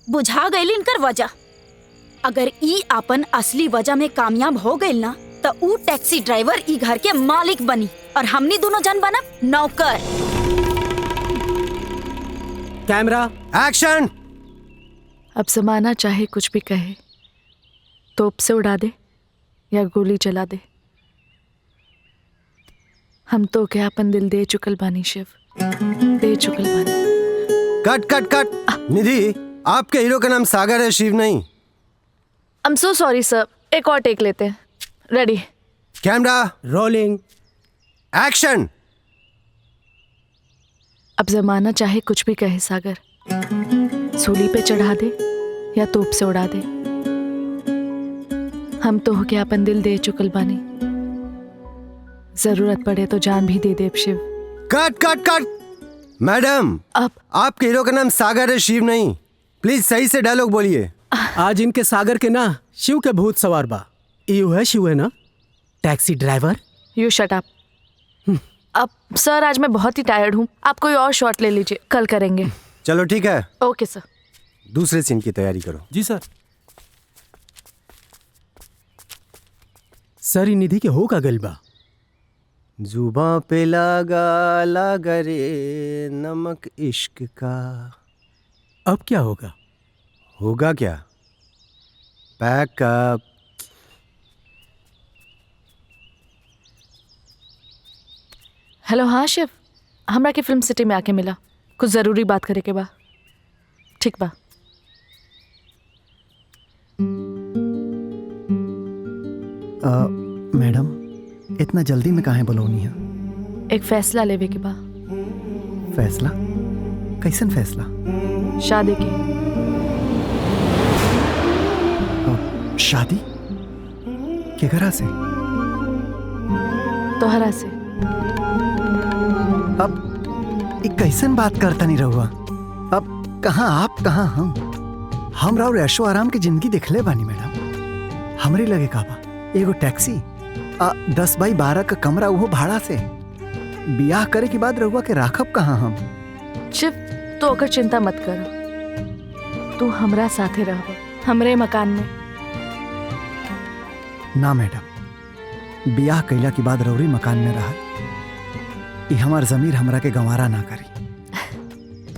बुझा गई इनकर वजह। अगर ई अपन असली वजह में कामयाब हो गई ना तो ऊ टैक्सी ड्राइवर ई घर के मालिक बनी और हमनी दोनों जन बनब नौकर। Camera action. अब जमाना चाहे कुछ भी कहे, तोप से उड़ा दे या गोली चला दे, हम तो क्या अपन दिल दे चुकल बानी शिव, दे चुकल बानी। कट कट कट। निधि, आपके हीरो का नाम सागर है, शिव नहीं। I'm so sorry sir, एक और टेक लेते हैं। Ready, camera rolling action. अब जमाना चाहे कुछ भी कहे सागर, सूली पे चढ़ा दे या तोप से उड़ा दे, हम तो हो क्या अपन दिल दे चुकल बानी, जरूरत पड़े तो जान भी दे दे शिव। कट कट कट। मैडम, अब आपके हीरो का नाम सागर है, शिव नहीं। प्लीज सही से डायलॉग बोलिए। आज इनके सागर के ना शिव के भूत सवार बा। यू है शिव है ना taxi driver. You shut up. अब सर आज मैं बहुत ही टायर्ड हूँ, आप कोई और शॉट ले लीजिए, कल करेंगे। चलो ठीक है। ओके सर। दूसरे सीन की तैयारी करो। जी सर। सर निधि के हो का गइल बा? जुबां पे लगा रे नमक इश्क का। अब क्या होगा? होगा क्या? पैकअप। हेलो, हाँ शिव, हमरा के फिल्म सिटी में आके मिला, कुछ जरूरी बात करे के बा। ठीक बा। मैडम, इतना जल्दी में काहे बुलौनी है? एक फैसला लेवे के बा। फैसला? कैसन फैसला? शादी के। शादी? केकरा से? तोहरा से। अब एक कैसन बात करता नहीं रहुआ? अब कहाँ आप कहाँ हम राव ऐशो आराम की जिंदगी दिखले बानी मैडम। हमरे लगे का बा एगो टैक्सी 10 बाई 12 का कमरा, वो भाड़ा से। बियाह करे के बाद रहुआ के राखब कहाँ हम? शिव, तो अगर चिंता मत कर, तू हमरा साथे रह, हमरे मकान में। ना मैडम, बियाह कैला के बाद रौरी मकान में रहा, ये हमार जमीर हमरा के गंवारा ना करी।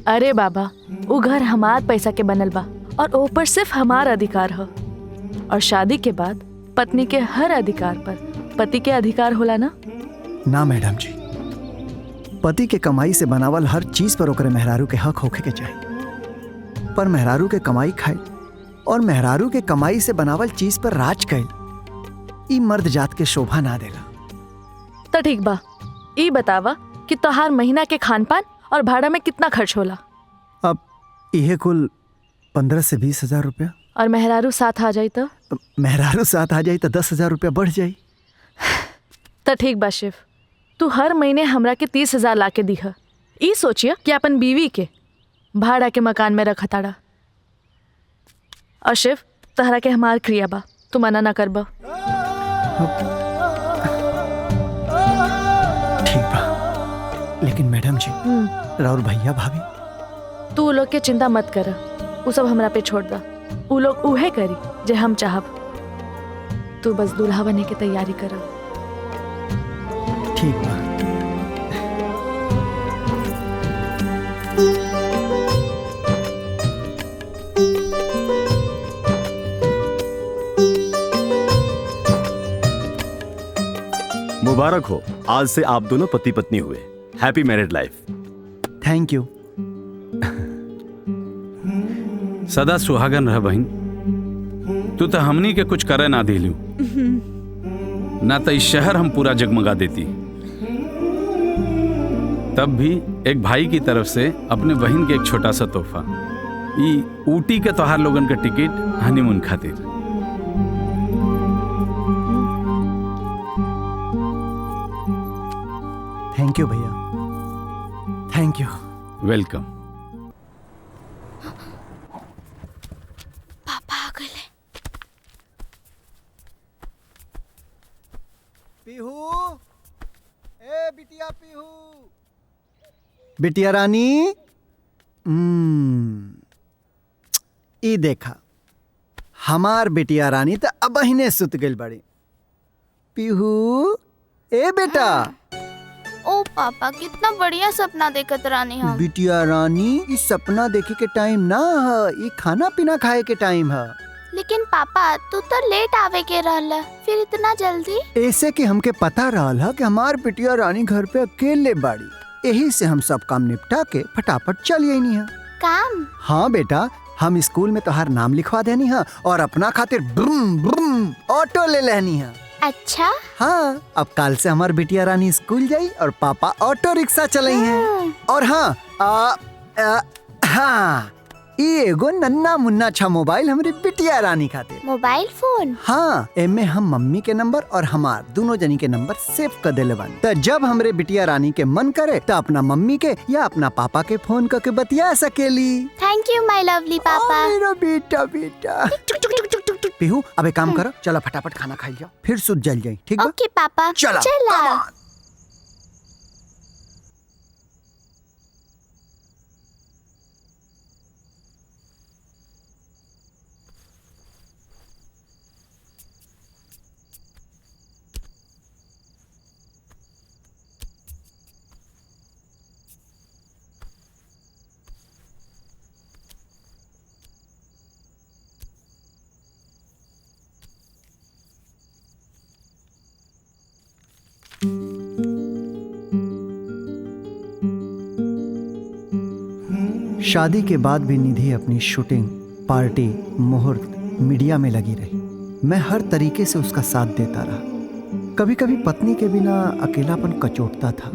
अरे बाबा, वो घर हमार पैसा के बनल बा और ऊपर सिर्फ हमार अधिकार हो। और शादी के बाद पत्नी के हर अधिकार पर पति के अधिकार होला ना? ना मैडम जी, पति के कमाई से बनावल हर चीज पर ओकरे मेहरारू के हक होखे के चाहिए। पर मेहरारू के कमाई खाए और मेहरारू के कमाई से बनावल चीज पर राज कैल, ई मर्द जात के शोभा ना देगा। तो ठीक बा, ई बतावा कि तोहार महीना के खान पान और भाड़ा में कितना खर्च होला? अब यह कुल 15 से 20,000 रुपया। और मेहरारू साथ आ जाई तो? मेहरारू साथ आ जाई तो 10,000 रुपया बढ़ जाई। तो ठीक बा शिव, तू हर महीने हमरा के 30,000 ला के दीह। ई सोचिए कि अपन बीवी के भाड़ा के मकान में रखा ताड़ा। और शिव, तहरा के हमार क्रिया बा, तू मना ना करबा। ठीक बा, लेकिन मैडम जी राउर भैया भाभी। तू लोग के चिंता मत कर, उ सब हमरा पे छोड़ दा। उ लोग उहे करी जे हम चाहब। तू बस दूल्हा बने की तैयारी कर। ठीक बा। मुबारक हो, आज से आप दोनों पति पत्नी हुए। Happy married life. Thank you. सदा सुहागन रह बहन। तू तो हमनी के कुछ करे ना दिलू, ना तो इस शहर हम पूरा जगमगा देती। तब भी एक भाई की तरफ से अपने बहन के एक छोटा सा तोहफा, ई ऊटी के तोहार लोगन के टिकट हनीमून खातिर। थैंक यू भैया, थैंक यू। वेलकम। पापा आ गए। पीहू, ए बिटिया पीहू। बिटिया रानी, ई देखा हमार बिटिया रानी तो अबहिने सुत गइल बड़ी। पीहू, ए बेटा। ओ पापा, कितना बढ़िया सपना देखत रानी हम। बिटिया रानी, इस सपना देखे के टाइम ना है, ये खाना पीना खाए के टाइम है। लेकिन पापा, तू तो लेट आवे के रहला, फिर इतना जल्दी? ऐसे कि हमके पता रहल है कि हमार बिटिया रानी घर पे अकेले बाड़ी, यही से हम सब काम निपटा के फटाफट चल आईनी है। काम? हाँ बेटा, हम स्कूल में तोहार नाम लिखवा देनी है और अपना खातिर ब्रूम ब्रूम ऑटो ले लेनी है। अच्छा? हाँ, अब काल से हमार बिटिया रानी स्कूल जाई और पापा ऑटो रिक्शा चलाई हैं। और हाँ, हाँ, ये एगो नन्ना मुन्ना छा मोबाइल हमारी बिटिया रानी खातिर। Mobile phone? हाँ, एमे हम मम्मी के नंबर और हमार दोनों जनी के नंबर सेव कर देले बानी। तो जब हमरे बिटिया रानी के मन करे तो अपना मम्मी के या अपना पापा के फोन करके बतिया सकेली। थैंक यू माय लवली पापा। मेरा बेटा बेटा। पीहू, अब एक काम करो, चलो फटाफट खाना खाई जाओ, फिर सुत जल जाई। ठीक बा? ओके पापा। चला। शादी के बाद भी निधि अपनी शूटिंग, पार्टी, मुहूर्त, मीडिया में लगी रही। मैं हर तरीके से उसका साथ देता रहा। कभी कभी पत्नी के बिना अकेलापन कचोटता था।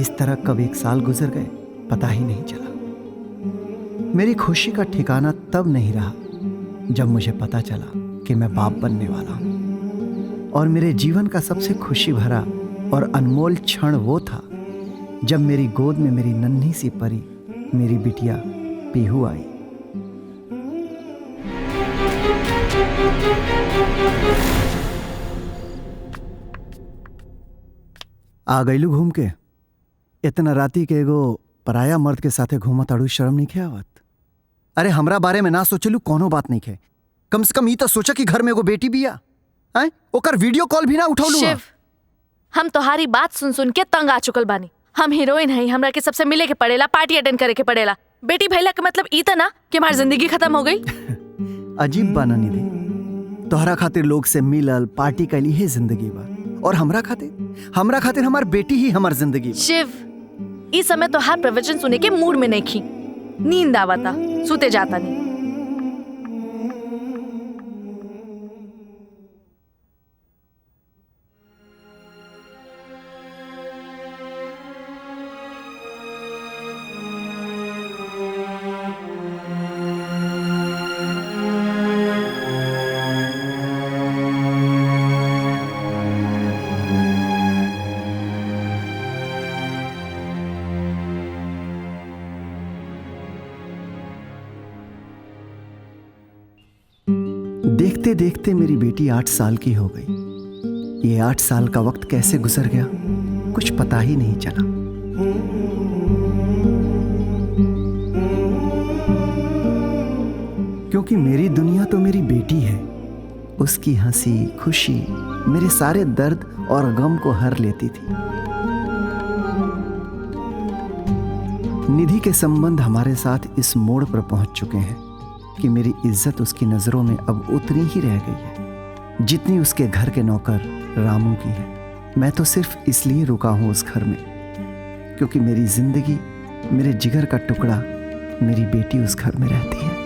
इस तरह कब 1 साल गुजर गए पता ही नहीं चला। मेरी खुशी का ठिकाना तब नहीं रहा जब मुझे पता चला कि मैं बाप बनने वाला हूं। और मेरे जीवन का सबसे खुशी भरा और अनमोल क्षण वो था जब मेरी गोद में मेरी नन्ही सी परी, मेरी बिटिया पीहू आई। आ गईलू घूम के? इतना राती के एगो पराया मर्द के साथे घूमत अड़ू, शर्म नहीं खे आवत? अरे हमरा बारे में ना सोचलू कोनो बात नहीं खे, कम से कम ई तो सोचा कि घर में एगो बेटी बिया। हैं? ओकर वीडियो कॉल भी ना उठौलू। शिव, हम तोहारी बात सुन सुन के तंग आ चुकल बानी। हम हीरोइन हई, हमरा के सबसे मिले के पड़ेला, पार्टी अटेंड करे के पड़ेला। बेटी भैला के मतलब ई त ना कि हमारी जिंदगी खत्म हो गई। अजीब बाना निधि, तोहरा खातिर लोग से मिलल, पार्टी कैली ही जिंदगी बा, और हमरा खातिर हमार बेटी ही हमार जिंदगी बा। शिव, इस समय तो हर प्रवचन सुने के मूड में नहीं खी, नींद आवता, सुते जाता नहीं। देखते देखते मेरी बेटी 8 साल की हो गई। ये 8 साल का वक्त कैसे गुजर गया कुछ पता ही नहीं चला। क्योंकि मेरी दुनिया तो मेरी बेटी है। उसकी हंसी खुशी मेरे सारे दर्द और गम को हर लेती थी। निधि के संबंध हमारे साथ इस मोड़ पर पहुंच चुके हैं कि मेरी इज्जत उसकी नजरों में अब उतनी ही रह गई है जितनी उसके घर के नौकर रामू की है। मैं तो सिर्फ इसलिए रुका हूं उस घर में क्योंकि मेरी जिंदगी, मेरे जिगर का टुकड़ा, मेरी बेटी उस घर में रहती है।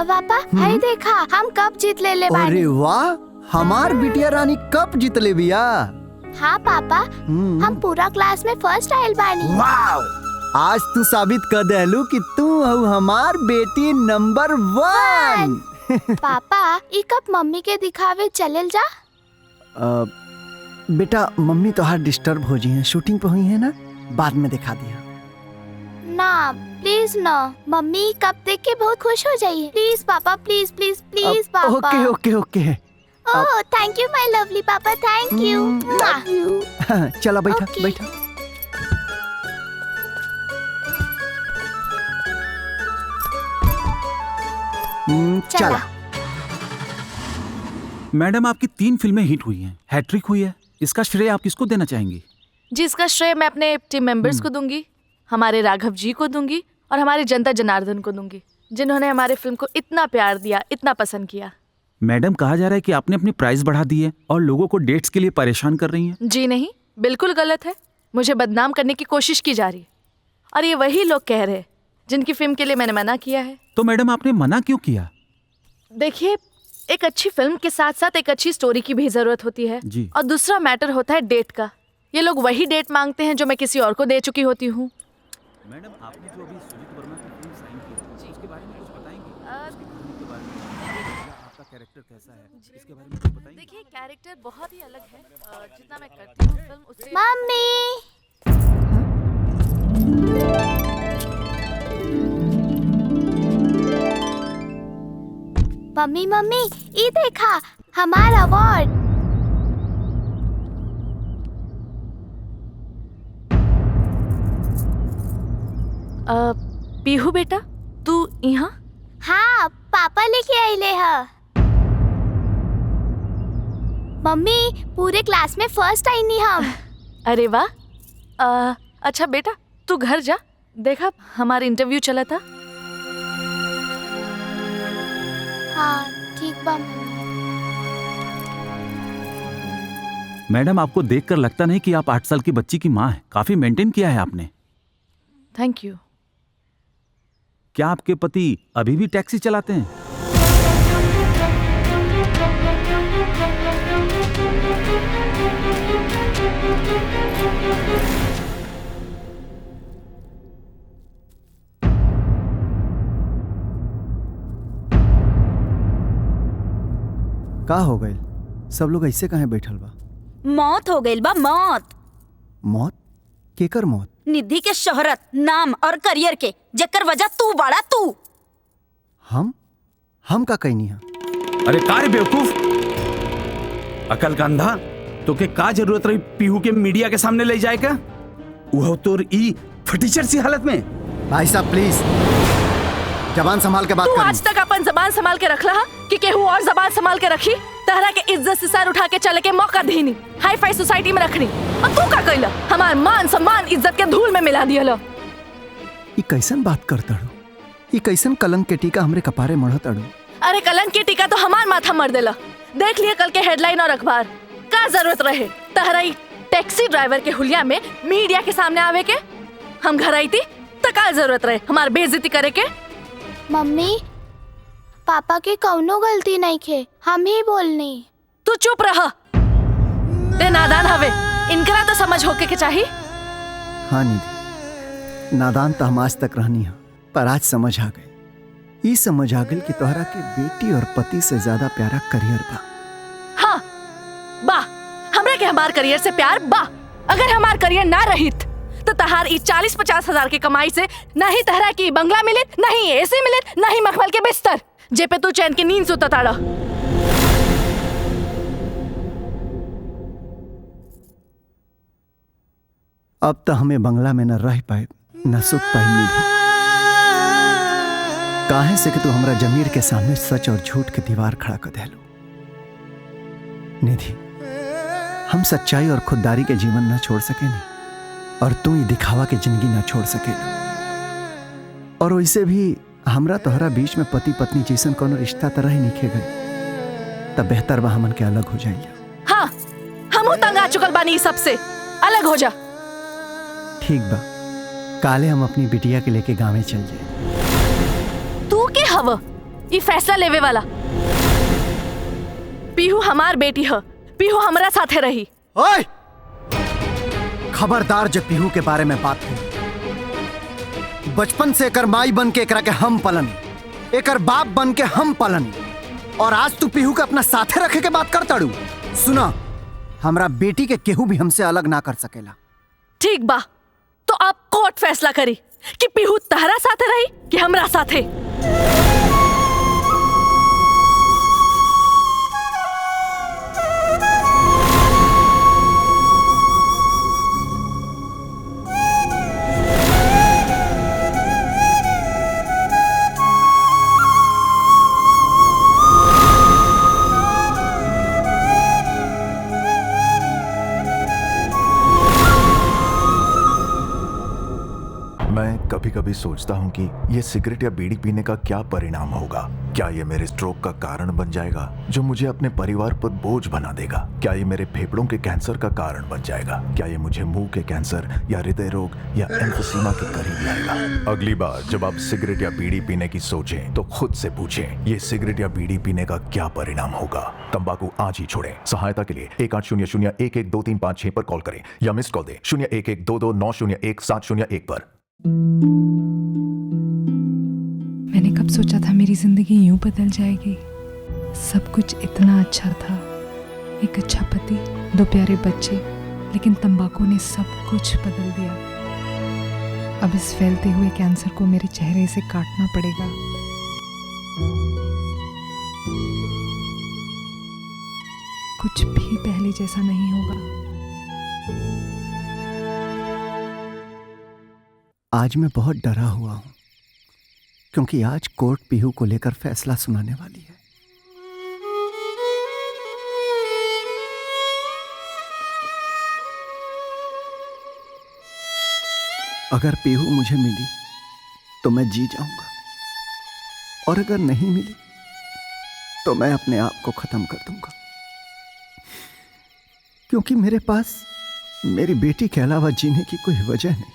पापा हाय देखा हम कप जीत ले बानी। अरे वाह, हमार बिटिया रानी कप जीत ले बिया। हाँ पापा, हम पूरा क्लास में फर्स्ट आयल बानी। वाह, आज तू साबित कर देलू कि तू हऊ हमार बेटी नंबर 1। पापा ई कप मम्मी के दिखावे चलल जा। बेटा मम्मी तो हाथ डिस्टर्ब हो जी है, शूटिंग पे हुई है ना, बाद में दिखा दिया। ना प्लीज ना, मम्मी कप देख के बहुत खुश हो जाइए। प्लीज पापा, प्लीज प्लीज प्लीज पापा। ओके ओके ओके। Oh thank you my lovely पापा, थैंक यू। चला बैठा बैठा। चला। मैडम आपकी 3 फिल्में हिट हुई हैं, हैट्रिक हुई है, इसका श्रेय आप किसको देना चाहेंगी? जिसका श्रेय मैं अपने टीम मेंबर्स को दूंगी, हमारे राघव जी को दूंगी और हमारे जनता जनार्दन को दूंगी, जिन्होंने हमारे फिल्म को इतना प्यार दिया, इतना पसंद किया। मैडम कहा जा रहा है कि आपने अपनी प्राइस बढ़ा दी है और लोगों को डेट्स के लिए परेशान कर रही हैं। जी नहीं, बिल्कुल गलत है। मुझे बदनाम करने की कोशिश की जा रही है और ये वही लोग कह रहे हैं जिनकी फिल्म के लिए मैंने मना किया है। तो मैडम आपने मना क्यों किया? देखिए, एक अच्छी फिल्म के साथ साथ एक अच्छी स्टोरी की भी जरूरत होती है जी। और दूसरा मैटर होता है डेट का। ये लोग वही डेट मांगते हैं जो मैं किसी और को दे चुकी होती हूँ। मैडम आपने जो अभी सुजीत वर्मा की फिल्म साइन की उसके बारे में कुछ बताएंगी? के बारे में आपका कैरेक्टर कैसा है, इसके बारे में कुछ बताएंगी? देखिए, कैरेक्टर बहुत ही अलग है, जितना मैं करती हूँ फिल्म उससे। मम्मी मम्मी ये देखा हमारा अवार्ड। पीहू बेटा, तू यहाँ? हाँ पापा लेके आइले है। मम्मी पूरे क्लास में फर्स्ट आई नहीं हम। अरे वाह। अच्छा बेटा तू घर जा, देखा हमारा इंटरव्यू चला था। हाँ ठीक बा। मैडम आपको देखकर लगता नहीं कि आप 8 साल की बच्ची की माँ हैं। काफी मेंटेन किया है आपने। Thank you. क्या आपके पति अभी भी टैक्सी चलाते हैं? का हो गई? सब लोग ऐसे कहाँ बैठल बा? मौत हो गई बा, मौत। मौत? केकर मौत? निधि के शोहरत, नाम और करियर के जेकर वजह तू बड़ा तू। हम का कहीं नहीं है। अरे कार बेवकूफ, अकल का अंधा, तो के का जरूरत रही पीहू के मीडिया के सामने ले जाएगा? वो तोर ई फटीचर सी हालत में। भाई साहब प्लीज जबान संभाल के बात तू करी। आज तक अपन जबान संभाल के रख रहा कि केहू और जबान संभाल के रखी? तहरा के इज्जत से सर उठा के चले के मौका देनी, हाई फाई सोसाइटी में रखनी, और तू का कइला? हमार मान सम्मान इज्जत के धूल में मिला दिया। ये कैसन बात करता हूँ? ये कैसन कलंक के टीका हमरे कपारे मढ़त अड़ू? अरे कलंक की टीका तो हमार माथा मर देला। देख लिए कल के हेडलाइन और अखबार। का जरूरत रहे तहराई टैक्सी ड्राइवर के हुलिया में मीडिया के सामने आवे के? हम घर आई थी तो का जरूरत रहे हमार बेइज्जती करे के? मम्मी पापा की कौनो गलती नहीं खे, हम ही बोलनी। तू चुप रहा। ते नादान हवे, इनकरा तो समझ होके के चाहिए। हाँ निधि, नादान तो हम आज तक रहनी है, पर आज समझ आ गई। ये समझ आ गई कि तोहरा के बेटी और पति से ज्यादा प्यारा करियर बा। हाँ बा, हमरे के हमार करियर से प्यार बा। अगर हमार करियर ना रहित तो तहार 40-50 हजार की कमाई से न ही तहरा की बंगला मिलित, न ही एसी मिलित, न ही मखमल के बिस्तर जे पे तू चैन की नींद सुता ताड़ा। अब तो हमें बंगला में न रह पाए न सुत पाए निधि। काहे से कि तू हमरा जमीर के सामने सच और झूठ के दीवार खड़ा कर देलू। निधि, हम सच्चाई और खुददारी के जीवन न छोड़ सके नहीं, और तू ही दिखावा के जिंदगी न छोड़ सके। और वैसे भी हमरा तोहरा बीच में पति पत्नी जैसन कोनो रिश्ता तरह ही निखे गए, तब बेहतर बा हमन के अलग हो जाइए। हाँ, हम तंग आ चुकल बानी सबसे, अलग हो जा। ठीक बा, काले हम अपनी बिटिया के लेके गाँव में चल जाए। तू के हव ये फैसला लेवे वाला? पीहू हमार बेटी है, पीहू हमरा साथे रही। ओए! खबरदार जब पीहू के बारे में बात करी। बचपन से एकर माई बन के एकरा के हम पलनी, एकर बाप बन के हम पलनी, और आज तू पीहू के अपना साथे रखे के बात करता डू। सुना, हमरा बेटी के केहू भी हमसे अलग ना कर सकेला। ठीक बा, तो आप कोर्ट फैसला करी कि पीहू तहरा साथे रही कि हमरा साथे। कभी कभी सोचता हूँ कि ये सिगरेट या बीड़ी पीने का क्या परिणाम होगा। क्या ये मेरे स्ट्रोक का कारण बन जाएगा जो मुझे अपने परिवार पर बोझ बना देगा? क्या ये मेरे फेफड़ों के कैंसर का कारण बन जाएगा? क्या ये मुझे मुंह के कैंसर या हृदय रोग या एम्फीसीमा के करीब लाएगा? अगली बार जब आप सिगरेट या बीड़ी पीने की सोचें तो खुद से पूछें, ये सिगरेट या बीड़ी पीने का क्या परिणाम होगा? तंबाकू आज ही छोड़ें। सहायता के लिए 1800-112356 पर कॉल करें या मिस्ड कॉल दें 01122901-701 पर। मैंने कब सोचा था मेरी जिंदगी यूं बदल जाएगी। सब कुछ इतना अच्छा था, एक अच्छा पति, 2 प्यारे बच्चे, लेकिन तंबाकू ने सब कुछ बदल दिया। अब इस फैलते हुए कैंसर को मेरे चेहरे से काटना पड़ेगा। कुछ भी पहले जैसा नहीं होगा। आज मैं बहुत डरा हुआ हूं, क्योंकि आज कोर्ट पीहू को लेकर फैसला सुनाने वाली है। अगर पीहू मुझे मिली तो मैं जी जाऊंगा, और अगर नहीं मिली तो मैं अपने आप को खत्म कर दूंगा, क्योंकि मेरे पास मेरी बेटी के अलावा जीने की कोई वजह नहीं।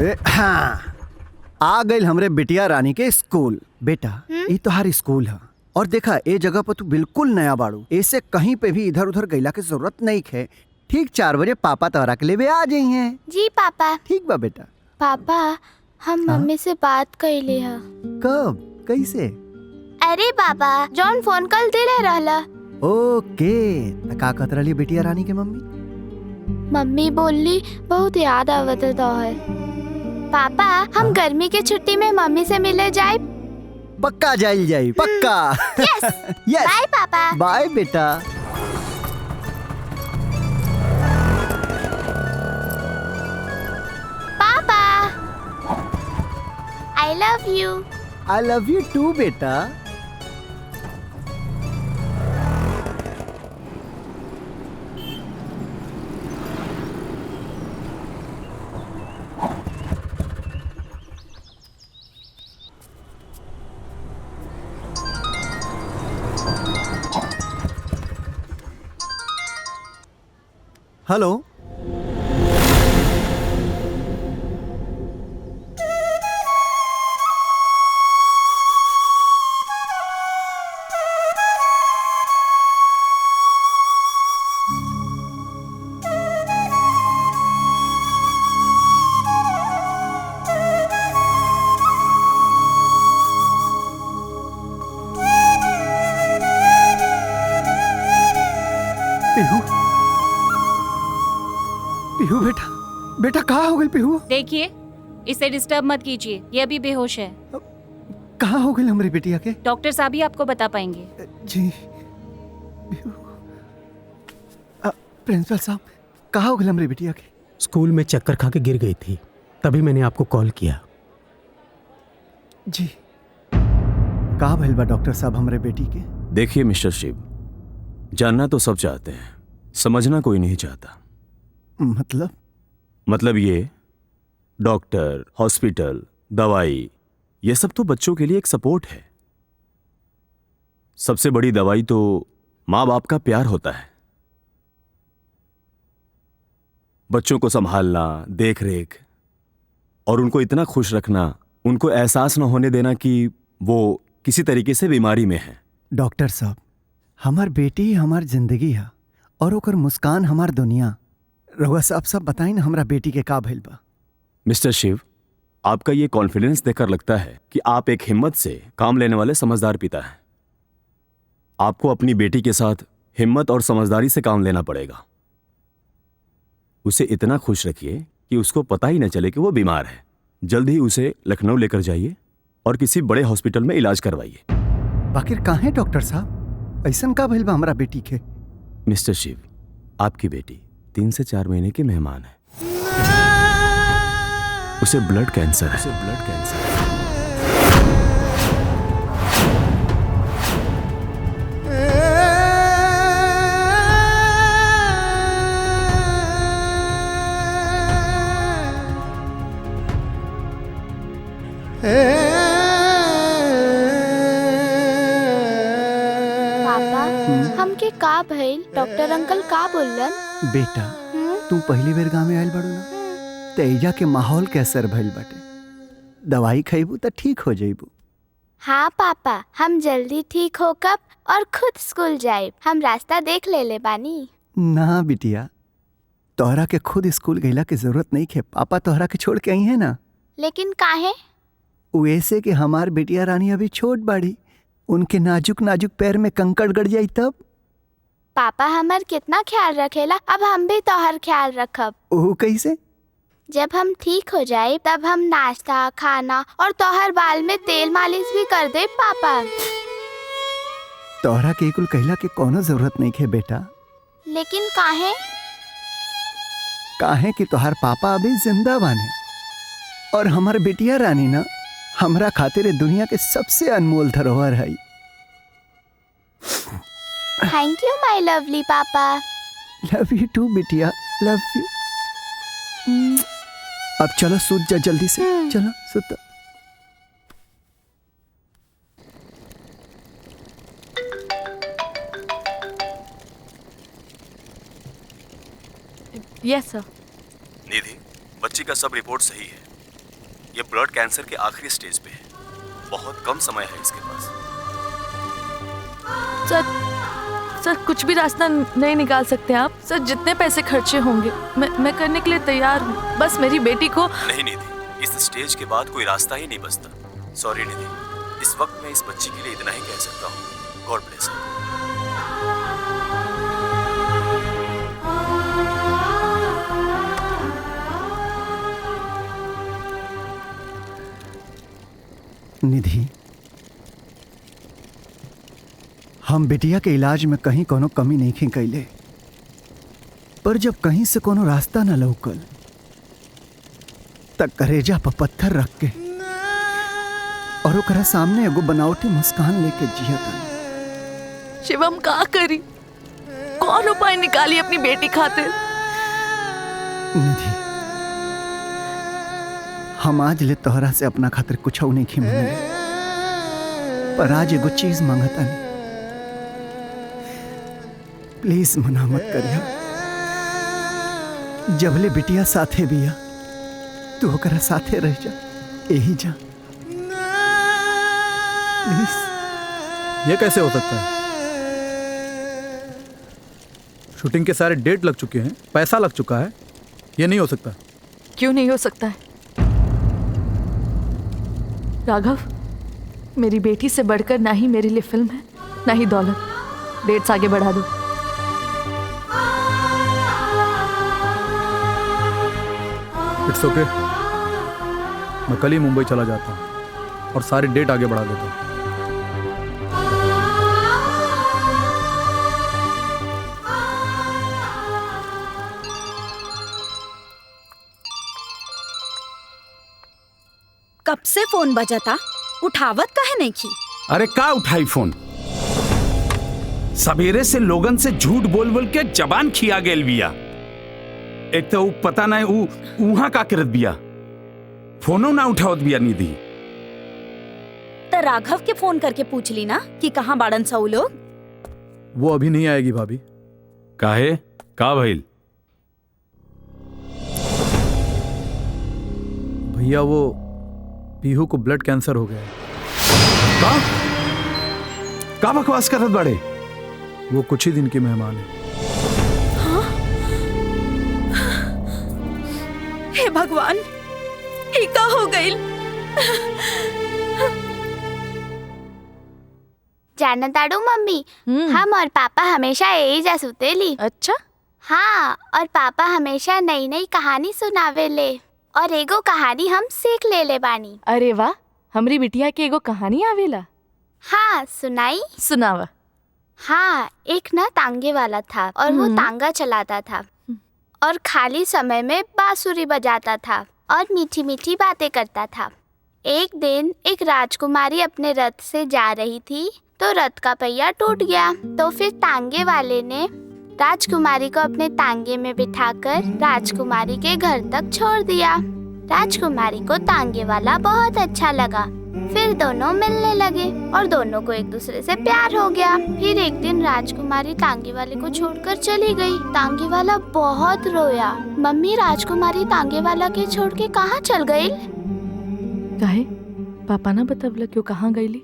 हाँ, आ गई हमरे बिटिया रानी के स्कूल। बेटा ये तोहार स्कूल है और देखा ए जगह पर तू बिल्कुल नया बाड़ू, ऐसे कहीं पे भी इधर उधर गईला की जरूरत नहीं है। ठीक 4 बजे पापा तोहरा के लिए आ जाई हैं। जी पापा। ठीक बा बेटा। पापा हम मम्मी से बात कैले ह। कब कैसे? अरे पापा जॉन फोन कल दिले रहला। ओके त का कहत रही बिटिया रानी के मम्मी? मम्मी बोली बहुत याद आवत है तोहर। पापा हम गर्मी के छुट्टी में मम्मी से मिले जाए। पक्का जाई पक्का। Yes yes. बाय पापा। बाय बेटा। पापा I love you. I love you too बेटा। हेलो। पीहू बेटा, बेटा कहाँ हो गई पीहू? देखिए इसे डिस्टर्ब मत कीजिए, ये अभी बेहोश है। कहाँ हो गई हमारी बिटिया के? डॉक्टर साहब ही आपको बता पाएंगे। जी प्रिंसिपल साहब कहाँ हो गई हमारी बिटिया के? स्कूल में चक्कर खा के गिर गई थी, तभी मैंने आपको कॉल किया। जी कहाँ भइल बा डॉक्टर साहब हमारे बेटी के? देखिए मिस्टर शिव, जानना तो सब चाहते हैं, समझना कोई नहीं चाहता। मतलब ये डॉक्टर, हॉस्पिटल, दवाई, ये सब तो बच्चों के लिए एक सपोर्ट है। सबसे बड़ी दवाई तो माँ बाप का प्यार होता है। बच्चों को संभालना, देख रेख और उनको इतना खुश रखना, उनको एहसास न होने देना कि वो किसी तरीके से बीमारी में है। डॉक्टर साहब हमार बेटी हमार जिंदगी है और ओकर मुस्कान हमार दुनिया। रहुआ साहब सब बताई ना हमरा बेटी के का भइल बा। मिस्टर शिव, आपका ये कॉन्फिडेंस देखकर लगता है कि आप एक हिम्मत से काम लेने वाले समझदार पिता हैं। आपको अपनी बेटी के साथ हिम्मत और समझदारी से काम लेना पड़ेगा। उसे इतना खुश रखिए कि उसको पता ही न चले कि वो बीमार है। जल्द ही उसे लखनऊ लेकर जाइए और किसी बड़े हॉस्पिटल में इलाज करवाइए। बाकिर कहाँ है डॉक्टर साहब? ऐसन का भइल बा हमरा बेटी के? मिस्टर शिव, आपकी बेटी 3 से 4 महीने की मेहमान है। उसे ब्लड कैंसर है। पापा हमके का भइल? डॉक्टर अंकल का बोलन? बेटा तू पहली बेर गाँव में आयल बड़ू ना, तेजा के माहौल के असर भइल बाटे। दवाई खइबू त ठीक हो जाइबू। हाँ पापा हम जल्दी ठीक होकर और खुद स्कूल जाए। हम रास्ता देख ले बानी। ना बिटिया, तोहरा के खुद स्कूल गईला की जरूरत नहीं है। पापा तोहरा के छोड़ के आई है ना। लेकिन काहे? वैसे कि हमार बिटिया रानी अभी छोट बाड़ी, उनके नाजुक नाजुक पैर में कंकड़ गड़ जाई तब। पापा हमार कितना ख्याल रखेला, अब हम भी तोहर ख्याल रखब। ओह कैसे? जब हम ठीक हो जाए तब हम नाश्ता, खाना और तोहर बाल में तेल मालिश भी कर दे पापा। तोहरा के कुल कहला के कोनो जरूरत नहीं है बेटा। लेकिन काहे? काहे कि तोहर पापा अभी जिंदा बाने और हमार बिटिया रानी ना हमरा खातिर दुनिया के सबसे अनमोल धरोहर है। थैंक यू माय लवली पापा। लव यू टू बिटिया, लव यू। अब चलो सूत जा जल्दी से। चलो सूत। यस सर। निधि, बच्ची का सब रिपोर्ट सही है। ये ब्लड कैंसर के आखिरी स्टेज पे है। बहुत कम समय है इसके पास। सर कुछ भी रास्ता नहीं निकाल सकते आप? सर जितने पैसे खर्चे होंगे मैं करने के लिए तैयार हूँ। बस मेरी बेटी को। नहीं निधि, इस स्टेज के बाद कोई रास्ता ही नहीं बचता। सॉरी निधि, इस वक्त मैं इस बच्ची के लिए इतना ही कह सकता हूँ। God bless you. निधि, हम बिटिया के इलाज में कहीं कोनो कमी नहीं कैले, पर जब कहीं से कोनो रास्ता न लौकल तब करेजा पर पत्थर रख के और ओकरा सामने एगो बनावटी मुस्कान लेके जिया था। शिवम का करी? कौन उपाय निकाली अपनी बेटी खातिर? निधि, हम आज ले तोहरा से अपना खातिर कुछ नहीं खिमले, पर आज एगो चीज मांगता नहीं। प्लीज मना मत करिया। जबले बिटिया साथे बिया तू ओकरा साथे रह जा, यही जा प्लीज। ये कैसे हो सकता है? शूटिंग के सारे डेट लग चुके हैं, पैसा लग चुका है, ये नहीं हो सकता। क्यों नहीं हो सकता है? राघव, मेरी बेटी से बढ़कर ना ही मेरे लिए फिल्म है ना ही दौलत। डेट्स आगे बढ़ा दो। इट्स ओके, मैं कल ही मुंबई चला जाता हूँ और सारे डेट आगे बढ़ा देता हूँ। कब से फोन बजा था, उठावत काहे नहीं की? अरे का उठाई फोन? सवेरे से लोगन से झूठ बोल बोल के जबान खिया गेल बिया। एक तो पता नहीं उहाँ का करत बिया, फोनो ना उठावत बिया निधि। तो राघव के फोन करके पूछ ली ना कि कहाँ बाड़न सा उ लोग। वो अभी नहीं आएगी भाभी। काहे? का भइल? भैया वो पीहू को ब्लड कैंसर हो गया है। का बकवास करत बड़े? वो कुछ ही दिन की मेहमान है। हे भगवान, ये का हो गई? जाना ताड़ू मम्मी, हम और पापा हमेशा यही जा सुतेली। अच्छा? हाँ, और पापा हमेशा नई नई कहानी सुनावेले और एगो कहानी हम सीख ले बानी। अरे वाह, हमरी बिटिया के एगो कहानी आवेला। हाँ, सुनाई? सुनावा। हाँ, एक ना तांगे वाला था और वो तांगा चलाता था और खाली समय में बांसुरी बजाता था और मीठी मीठी बातें करता था। एक दिन एक राजकुमारी अपने रथ से जा रही थी तो रथ का पहिया टूट गया। तो फिर तांगे वाले ने राजकुमारी को अपने तांगे में बिठाकर राजकुमारी के घर तक छोड़ दिया। राजकुमारी को तांगे वाला बहुत अच्छा लगा। फिर दोनों मिलने लगे और दोनों को एक दूसरे से प्यार हो गया। फिर एक दिन राजकुमारी तांगे वाले को छोड़कर चली गई। तांगे वाला बहुत रोया। मम्मी, राजकुमारी तांगे वाला के छोड़ के कहाँ चल गई? काहे? पापा ना बतवला क्यों कहाँ गईली?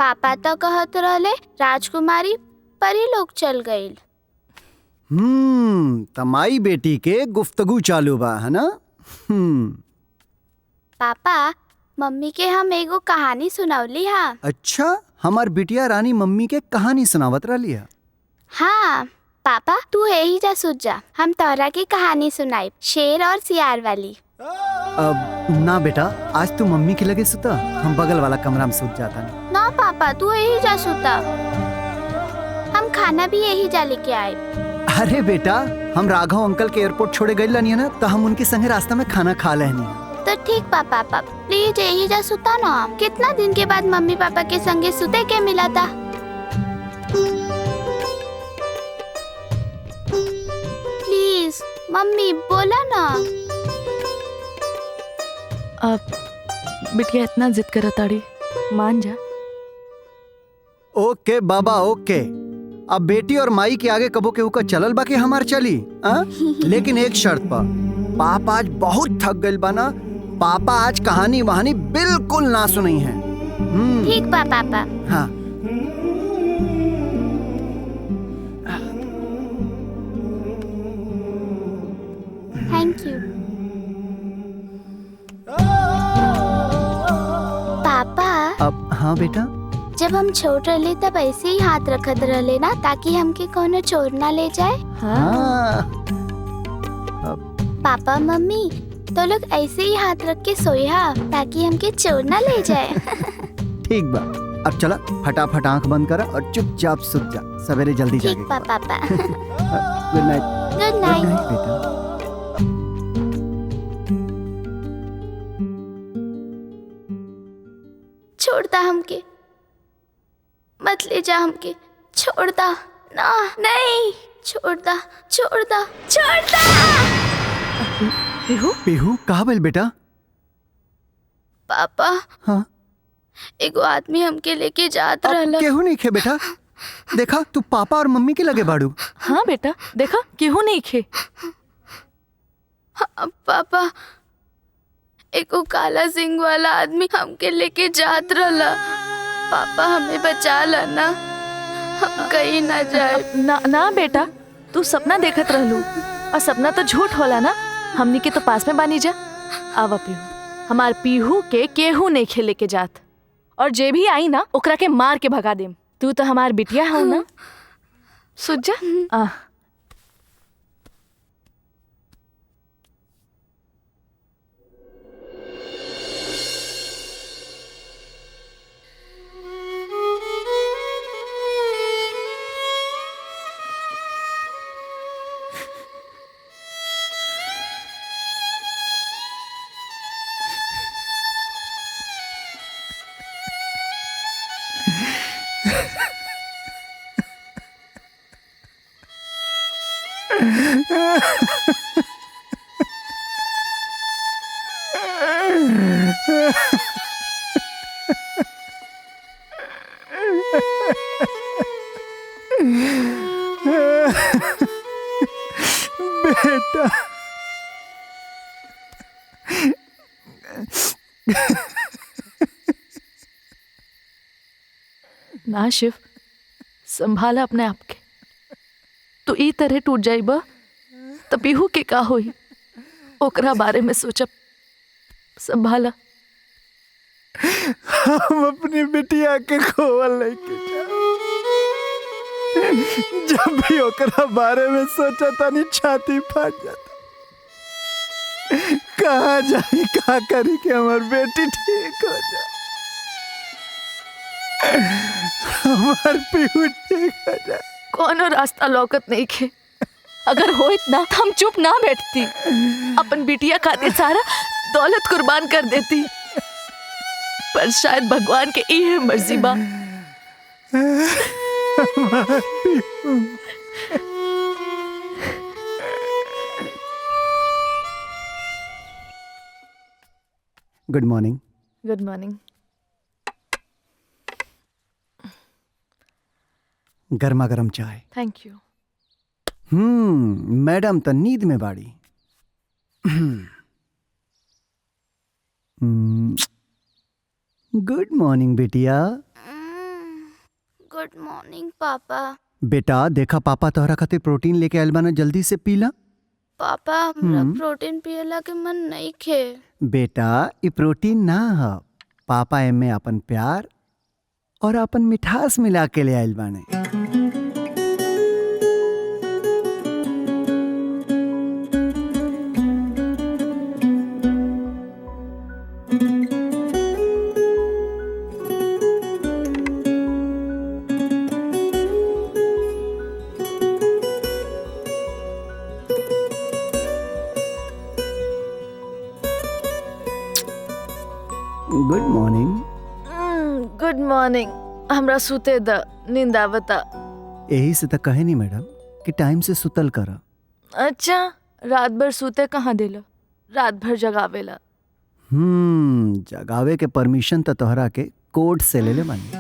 पापा तो कहत रहले राजकुमारी परी लोग चल गई। तमाई बेटी के गुफ्तगू चालू बा, है ना? पापा, मम्मी के हम एगो कहानी सुनावली। हाँ। अच्छा, हमार बिटिया रानी मम्मी के कहानी सुनावत रही है। हाँ पापा, तू यही जा सूत जा, हम तोहरा की कहानी सुनाई, शेर और सियार वाली। अब ना बेटा, आज तू मम्मी के लगे सुता, हम बगल वाला कमरा में सूत जाता नहीं। ना पापा, तू यही जा सूता, हम खाना भी यही जा लेके आए। अरे बेटा, हम राघव अंकल के एयरपोर्ट छोड़े गए लानी है ना, तो हम उनके संगे रास्ता में खाना खा लेनी। तो ठीक पापा, प्लीज यही जा सुता ना। कितना दिन के बाद मम्मी पापा के संगे सुते के मिला था। प्लीज मम्मी बोला ना। अब बिटिया इतना जिद करा ताड़ी, मान जा। ओके बाबा, ओके। अब बेटी और माई के आगे कबो के ऊपर चलल बाकी हमार चली, लेकिन एक शर्त पर। पाप आज बहुत थक गइल बाना, पापा आज कहानी वहानी बिल्कुल ना सुनी है। ठीक बा पापा। हाँ। थैंक यू पापा। अब हाँ बेटा। जब हम छोट रहले तब ऐसे ही हाथ रखत रहले ना, ताकि हमके कोनो चोर ना ले जाए। हाँ। पापा मम्मी तो लोग ऐसे ही हाथ रख के सोया ताकि हमके चोर ना ले जाए। ठीक बा, अब चला फटाफट आंख बंद करा और चुपचाप सुत जा, सवेरे जल्दी जागे। ठीक बा पापा। Good night. गुड नाइट बेटा। छोड़ता हमके, मत ले जा हमके, छोड़ता ना, नहीं छोड़ता छोड़ता छोड़ता। पीहू पीहू कहाँ बोल बेटा? पापा हाँ एगो आदमी हमके लेके जात रहला। केहू नहीं खे बेटा, देखा तू पापा और मम्मी के लगे बाड़ू। हाँ बेटा देखा केहू नहीं खे। हाँ, पापा एगो काला सिंह वाला आदमी हमके लेके जात रहला। पापा हमें बचा ला ना, हम कहीं ना जाए। ना ना बेटा, तू सपना देखत रहलू और सपना तो झूठ होला ना। हमनी के तो पास में बानी जा। आवा पीहू, हमार पीहू के केहू नहीं खेले के जात, और जे भी आई ना ओकरा के मार के भगा देम। तू तो हमार बिटिया हो ना, सुझ जा। बेटा ना शिव, संभाला अपने आप के। तू ई तरह टूट जाइबा तो पीहू के का होई, ओकरा बारे में सोचब। संभाला। हम अपनी बिटिया के खोवल लेके जब भी ओकरा बारे में सोचा तानी छाती फाट जाता। कहाँ जाई का करी कि हमार बेटी ठीक हो जाए, हमार पीहू ठीक हो जाए। कोनो रास्ता लौकत नहीं खे। अगर होइत ना तो हम चुप ना बैठती, अपन बिटिया खातिर सारा दौलत कुर्बान कर देती। पर शायद भगवान के ई है मर्जी बा। Good morning. Good morning. गर्मा गर्म चाय। Thank you. मैडम तो नींद में बाड़ी। गुड मॉर्निंग बिटिया। गुड मॉर्निंग पापा। बेटा देखा पापा तोहरा खातिर प्रोटीन लेके आइल बाना, जल्दी से पीला। पापा हमरा प्रोटीन पियला के मन नहीं खे। बेटा ये प्रोटीन ना है, पापा एमे अपन प्यार और अपन मिठास मिला के ले आइल बाने। Good morning. Good morning. हमरा सुते द, नींद आवता। यही से तो कहे नहीं मैडम कि टाइम से सुतल करा। अच्छा, रात भर सुते कहाँ देला, रात भर जगावेला। जगावे के परमिशन तो तोहरा के कोर्ट से ले बानी।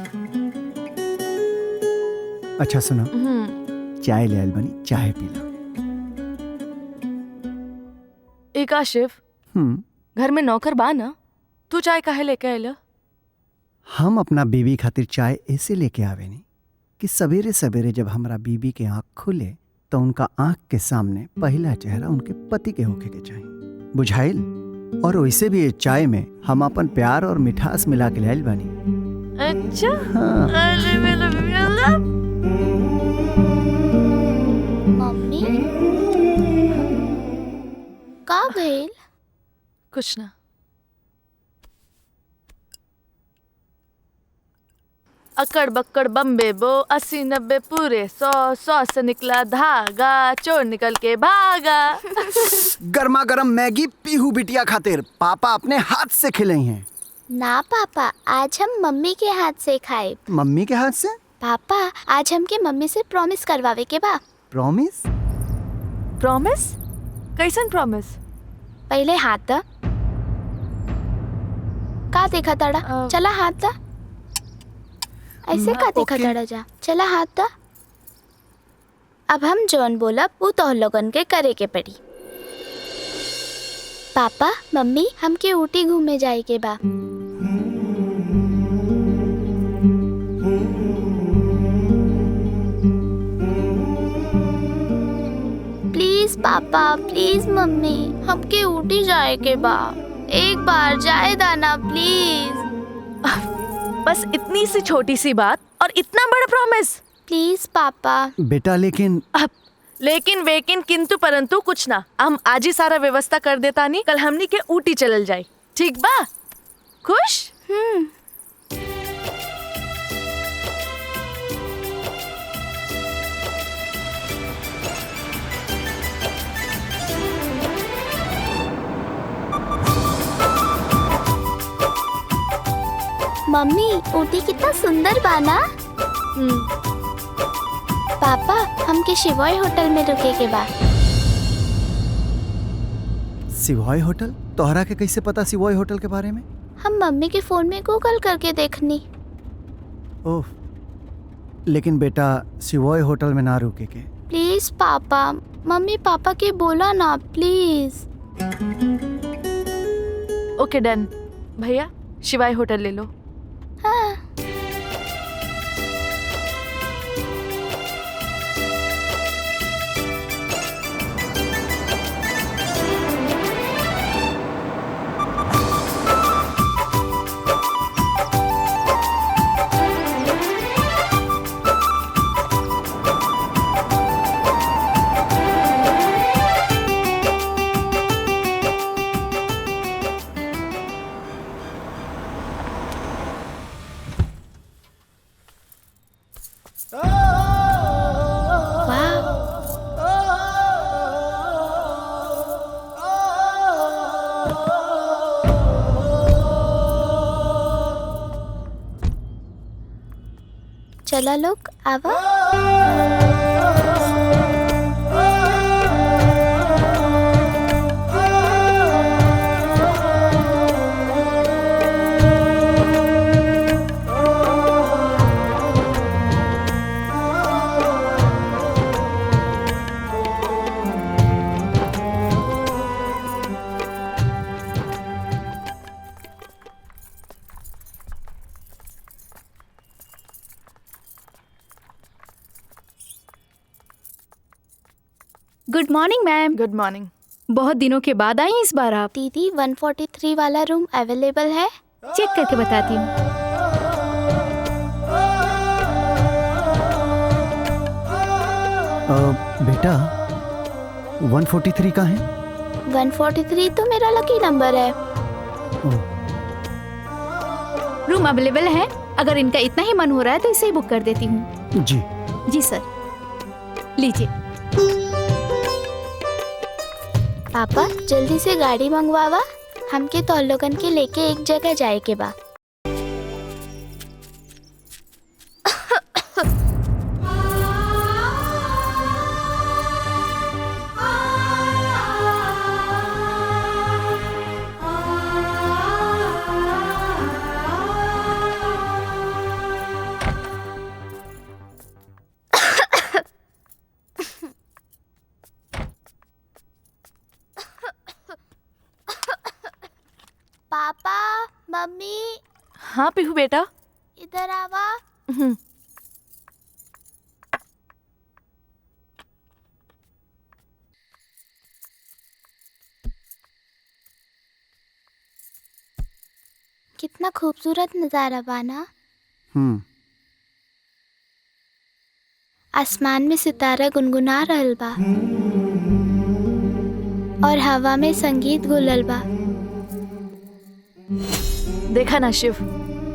अच्छा सुनो, चाय ले आइल बानी, चाय पी लो। एक शिव, घर में नौकर बा ना, तू चाय काहे लेके आयल? हम अपना बीवी खातिर चाय ऐसे लेके आवे नहीं कि सवेरे सवेरे जब हमारा बीवी के आंख खुले तो उनका आंख के सामने पहला चेहरा उनके पति के होके के चाहिए, बुझाइल? और वैसे भी ये चाय में हम अपन प्यार और मिठास मिला के लाइल बानी। अच्छा। मम्मी का भइल? कुछ ना। अकड़ बक्कड़ बम्बे बो 80-90 पूरे 100 से निकला धागा, चोर निकल के भागा। गर्मा गर्म मैगी पीहू बिटिया खातिर पापा अपने हाथ से खिलाई हैं। ना पापा, आज हम मम्मी के हाथ से खाए। मम्मी के हाथ से? पापा आज हमके मम्मी से प्रॉमिस करवावे के बा। प्रॉमिस? प्रॉमिस? कैसन प्रॉमिस? पहले हाथ दा। का देखा तड़ा? चला हाथ दा। ऐसे का देखा तड़ा जा? चला हाथ दा। अब हम जौन बोला वो तो लोगन के करे के पड़ी। पापा मम्मी हमके ऊटी घूमे जाए के बा। प्लीज पापा, प्लीज मम्मी, हमके ऊटी जाए के बा। एक बार जाए दाना प्लीज। बस इतनी सी छोटी सी बात और इतना बड़ा प्रॉमिस? प्लीज पापा। बेटा लेकिन लेकिन वेकिन किंतु परंतु कुछ ना। हम आज ही सारा व्यवस्था कर देता नहीं, कल हमनी के ऊटी चलल जाए। ठीक बा? खुश? मम्मी ऊटी कितना सुंदर बाना। पापा हमके शिवॉय होटल में रुके के बा। शिवॉय होटल? तोहरा के कैसे पता शिवॉय होटल के बारे में? हम मम्मी के फोन में गूगल करके देखनी। ओह, लेकिन बेटा शिवॉय होटल में ना रुके के। प्लीज पापा, मम्मी पापा के बोला ना प्लीज। ओके डन। भैया शिवाय होटल ले लो। हाँ। चला लोग आवा। Good morning ma'am. Good morning. बहुत दिनों के बाद आई इस बार आप। दीदी 143 वाला रूम अवेलेबल है? चेक करके बताती हूँ। बेटा 143 का है? 143 तो मेरा लकी नंबर है। रूम अवेलेबल है। अगर इनका इतना ही मन हो रहा है तो इसे ही बुक कर देती हूँ। जी जी सर, लीजिए। पापा जल्दी से गाड़ी मंगवावा, हमके तो लोगन के लेके एक जगह जाए के बा। मम्मी हाँ पीहू बेटा। इधर आवा। कितना खूबसूरत नजारा बाना। आसमान में सितारा गुनगुना रहल बा और हवा में संगीत घुलल बा। देखा ना शिव,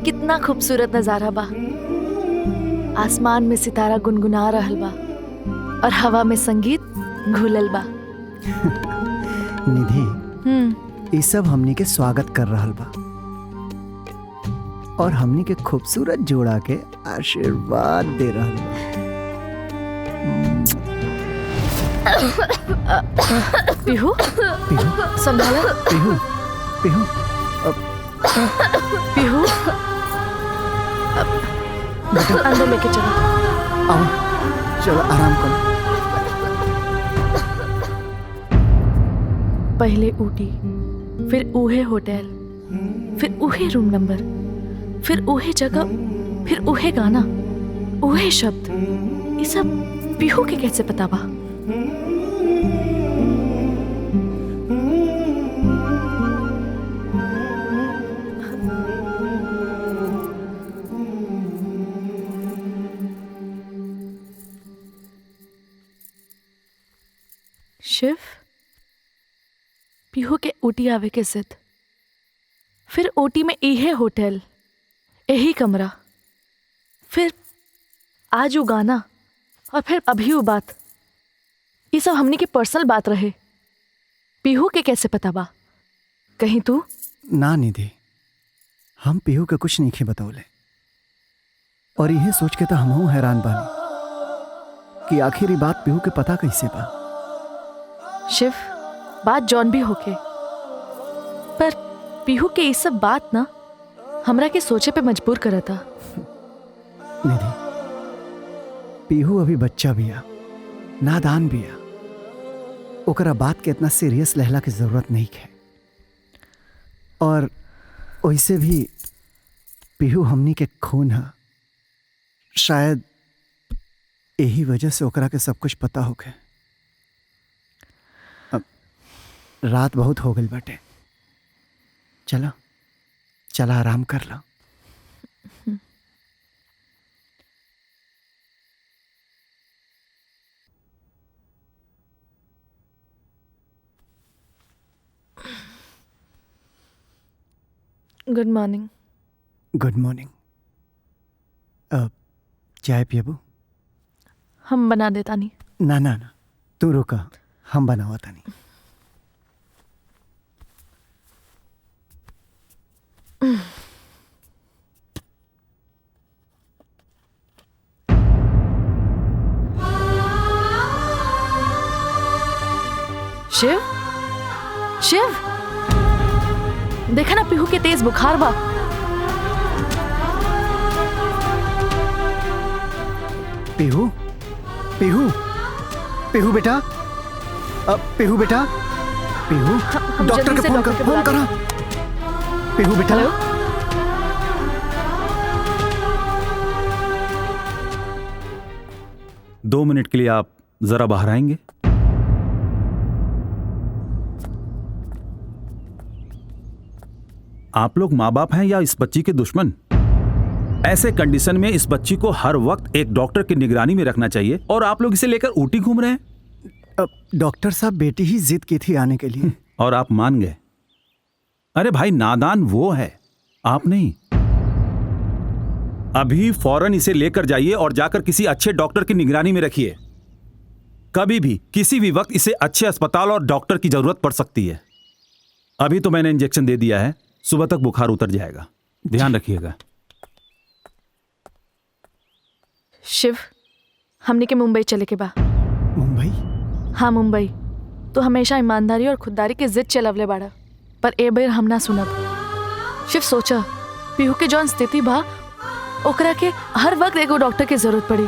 कितना खूबसूरत नजारा बा। आसमान में सितारा गुनगुना रहल बा और हवा में संगीत घुलल बा। निधि, ये सब हमनी के स्वागत कर रहल बा और हमनी के खूबसूरत जोड़ा के आशीर्वाद दे रहल बा। पीहू, संभाला। पीहू, पीहू, पीहू, अंदर लेके चलो। आओ, चलो आराम करो। पहले ऊटी, फिर उहे होटल, फिर उहे रूम नंबर, फिर उहे जगह, फिर उहे गाना, उहे शब्द। ये सब पीहू के कैसे पता बा? शिव, पीहू के ऊटी आवे के जिद, फिर ऊटी में इहे होटल, यही कमरा, फिर आज वो गाना और फिर अभी वो बात। ये सब हमने की पर्सनल बात रहे। पीहू के कैसे पता बा? कहीं तू ना निधि, हम पीहू के कुछ नहीं बतौले और यह सोच के तो हमहू हैरान बानी कि आखिर ये बात पीहू के पता कैसे बा। शिव, बात जॉन भी होके, पर पीहू के ये सब बात ना हमरा के सोचे पे मजबूर करता। निधि, पीहू अभी बच्चा बिया, नादान बिया, ओकरा बात के इतना सीरियस लहला की जरूरत नहीं है। और वैसे भी पीहू हमनी के खून है, शायद यही वजह से ओकरा के सब कुछ पता होके। अब रात बहुत हो गई बाटे, चलो चला आराम कर लो। Good morning. Good morning. अब चाय पियबू? हम बना देता नहीं। ना ना ना, तू रुका, हम बनावा तानी। शिव, शिव, देखा ना पीहू के तेज बुखार बा। पीहू, पीहू, पीहू बेटा, अब पीहू बेटा, पीहू, डॉक्टर के फोन कर, फोन करा। पीहू बेटा। दो मिनट के लिए आप जरा बाहर आएंगे? आप लोग माँ बाप हैं या इस बच्ची के दुश्मन? ऐसे कंडीशन में इस बच्ची को हर वक्त एक डॉक्टर की निगरानी में रखना चाहिए और आप लोग इसे लेकर ऊटी घूम रहे हैं। डॉक्टर साहब, बेटी ही जिद की थी आने के लिए और आप मान गए। अरे भाई, नादान वो है, आप नहीं। अभी फौरन इसे लेकर जाइए और जाकर किसी अच्छे डॉक्टर की निगरानी में रखिए। कभी भी किसी भी वक्त इसे अच्छे अस्पताल और डॉक्टर की जरूरत पड़ सकती है। अभी तो मैंने इंजेक्शन दे दिया है, सुबह तक बुखार उतर जाएगा, ध्यान रखिएगा। शिव, हमने के मुंबई चले के बा। मुंबई? हाँ मुंबई। तो हमेशा ईमानदारी और खुददारी के जिद चलवले बाड़ा, पर ए बेर हम ना सुनब। शिव, सोचा पीहू के जौन स्थिति बा, ओकरा के हर वक्त एगो डॉक्टर की जरूरत पड़ी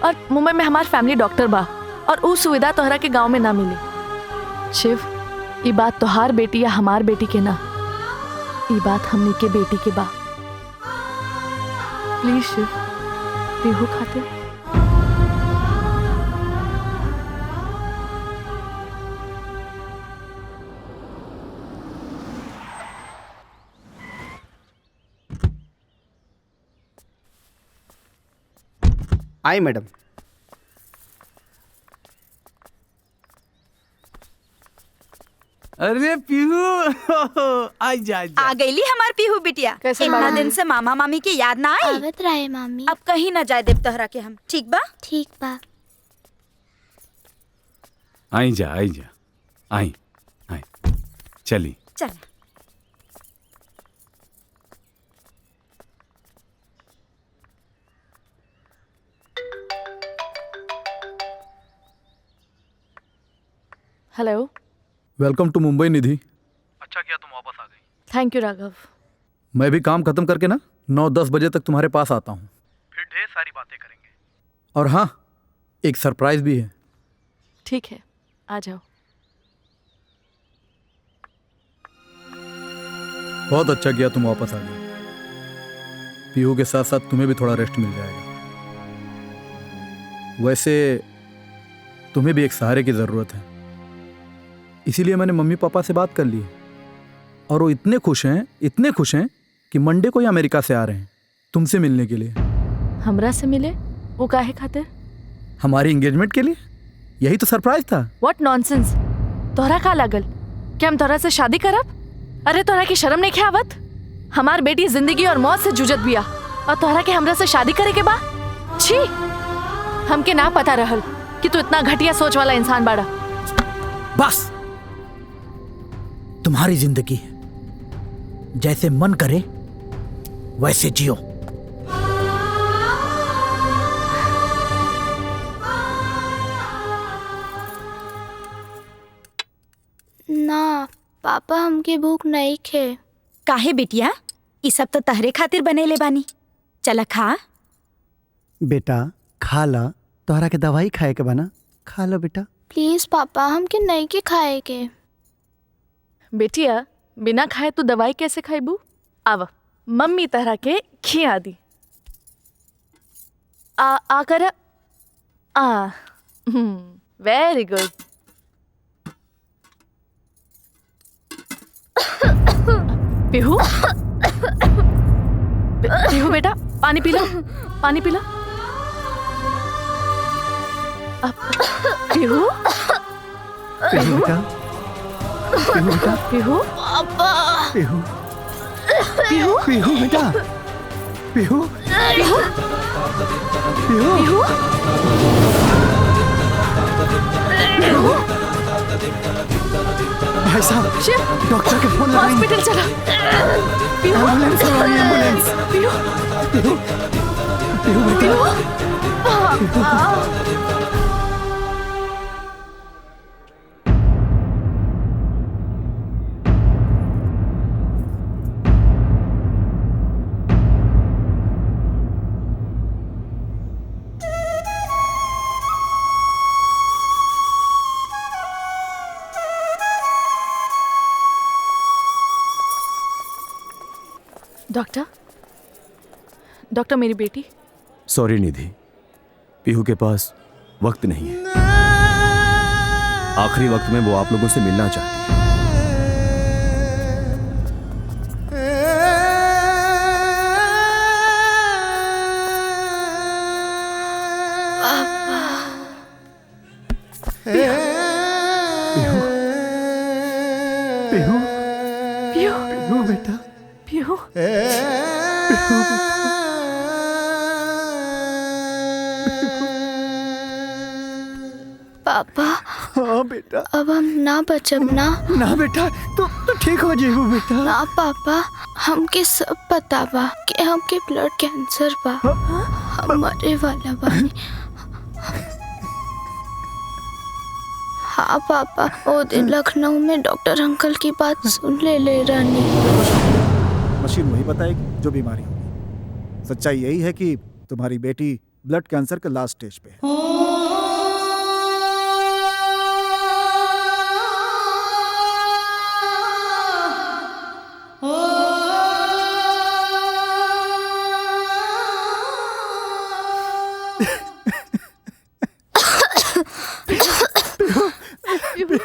और मुंबई में हमार फैमिली डॉक्टर बा और उ सुविधा तोहरा के गांव में ना मिली। शिव, ये बात तोहार बेटी या हमार बेटी के ना, ये बात हमने के बेटी के बा। प्लीज शिव, पीहू खातिर। आई मैडम। अरे पीहू आ जा आ गईली हमार पीहू बिटिया। कैसे इतना मैडम? दिन से मामा मामी की याद ना आई। आवत रहे मामी। अब कहीं ना जाए देव तोहरा के हम। ठीक बा? ठीक बा। आई जा आई चली। चल। हेलो। वेलकम टू मुंबई निधि। अच्छा किया तुम वापस आ गई। Thank you Raghav. मैं भी काम खत्म करके ना 9-10 बजे तक तुम्हारे पास आता हूँ। फिर ढेर सारी बातें करेंगे। और हाँ, एक सरप्राइज भी है। ठीक है, आ जाओ। बहुत अच्छा किया तुम वापस आ गए। पीहू के साथ साथ तुम्हें भी थोड़ा रेस्ट मिल जाएगा। वैसे तुम्हें भी एक सहारे की ज़रूरत है, इसीलिए मैंने मम्मी पापा से बात कर ली है और वो इतने खुश हैं कि मंडे को ही अमेरिका से आ रहे हैं तुमसे मिलने के लिए। हमरा से मिले? वो काहे खातिर? हमारी एंगेजमेंट के लिए। यही तो सरप्राइज था। What nonsense. तोहरा का लागल कि हम तोहरा से शादी करब? अरे तोहरा की शर्म नहीं आवत? हमार बेटी जिंदगी और मौत से जूझत बिया और तोहरा के हमरा से शादी करे के बा? छी, हमके ना पता रहल कि तू इतना घटिया सोच वाला इंसान बाड़ा। बस, तुम्हारी जिंदगी है, जैसे मन करे वैसे जियो। ना पापा, हमके भूख नहीं खे। काहे बिटिया? ई सब तो तहरे खातिर बनेले बानी। चला खा। बेटा खा ला, तोहरा के दवाई खाए के बना। खा लो बेटा। प्लीज पापा, हमके नहीं के खाए के। बेटिया, बिना खाए तू दवाई कैसे खाइबू? आवा, मम्मी तरह के खिया दी। आ कर। Very good. पीहू, पीहू बेटा, पानी पी लो, पानी पी लो। पीहू, पीहू बेटा, पीहू बेटा, पीहू, पीहू, पीहू, पीहू बेटा, पीहू, पीहू, पीहू, पीहू। भाई साहब, शिव, डॉक्टर के फोन लगाएंगे। हॉस्पिटल चला। एम्बुलेंस लगाइए, एम्बुलेंस। पीहू, पीहू, पीहू बेटा, डॉक्टर, डॉक्टर मेरी बेटी। सॉरी निधि, पीहू के पास वक्त नहीं है। आखिरी वक्त में वो आप लोगों से मिलना चाहती है। पीहू, पीहू, पीहू, पीहू बेटा, पीहू, पीहू बेटा। पापा। हाँ बेटा। अब हम ना बचब ना? ना बेटा, तू ठीक हो जाएगा बेटा। ना पापा, हमके सब पता बा कि हमके ब्लड कैंसर बा। हम मरे वाला बानी। हाँ पापा, वो दिन लखनऊ में डॉक्टर अंकल की बात सुन ले रानी। मशीन वही बताएगी जो बीमारी होगी। सच्चाई यही है कि तुम्हारी बेटी ब्लड कैंसर के लास्ट स्टेज पे है।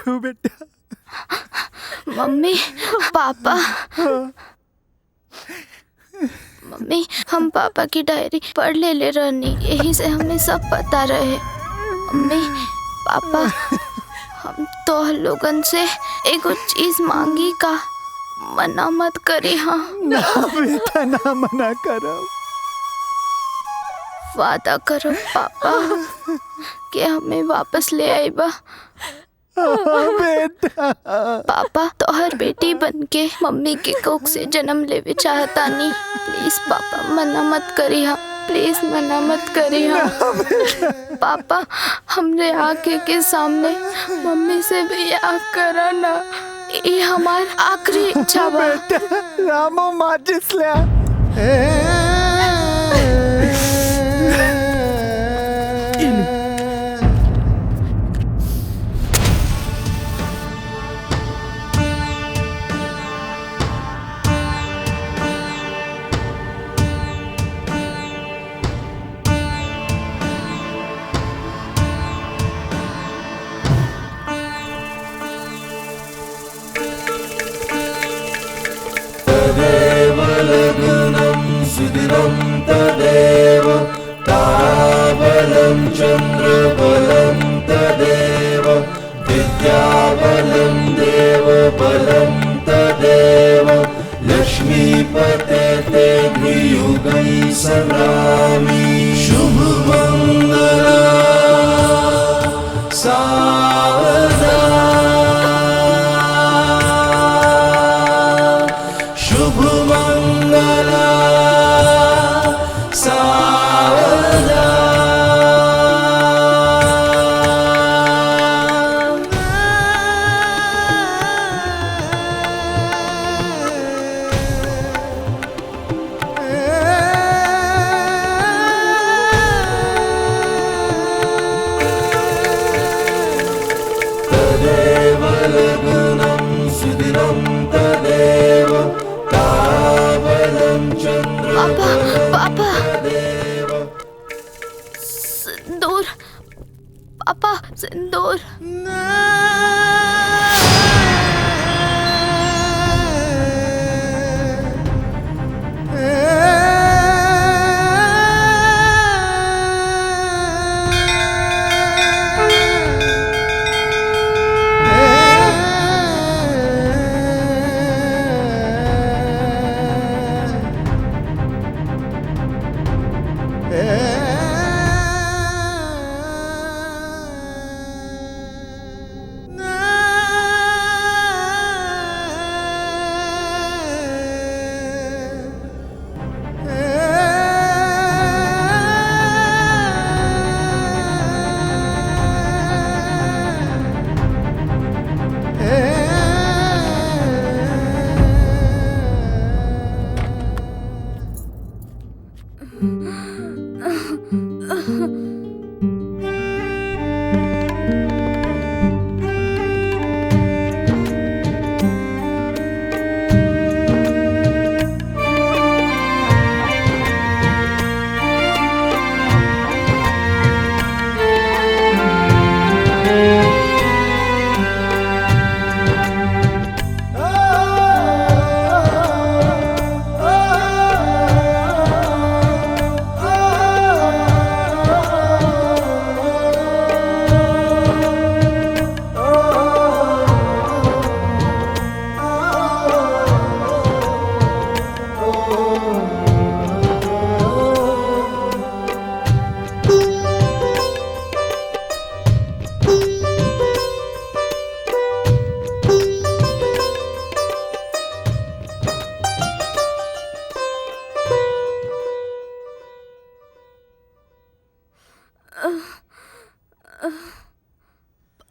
हूँ बेटा। मम्मी पापा मम्मी हम पापा की डायरी पढ़ ले रहनी, यही से हमें सब पता रहे। मम्मी पापा हम तो लोगन से एगो चीज मांगी का, मना मत करी। हाँ ना बेटा ना मना करो। वादा करो पापा कि हमें वापस ले आईबा। बेटा पापा तोहर बेटी बनके मम्मी के कोख से जन्म लेवे चाहता नहीं। प्लीज पापा मना मत करी। हाँ प्लीज मना मत करी। हाँ पापा हमरे आंखें के सामने मम्मी से भी याद करा ना, ये हमार आखिरी इच्छा बा। रामो माचिस ले आ। सुदिनं तदेव ताराबलं चन्द्रबलं तदेव विद्याबलं देवबलं तदेव लक्ष्मीपते ते भ्रियुगं सदामि शुभमङ्गला सावधा शुभमङ्गला तदेव लग्नं सुदिनं तदेव ताराबलं चन्द्रबलं पापा सिंदूर, पापा सिंदूर।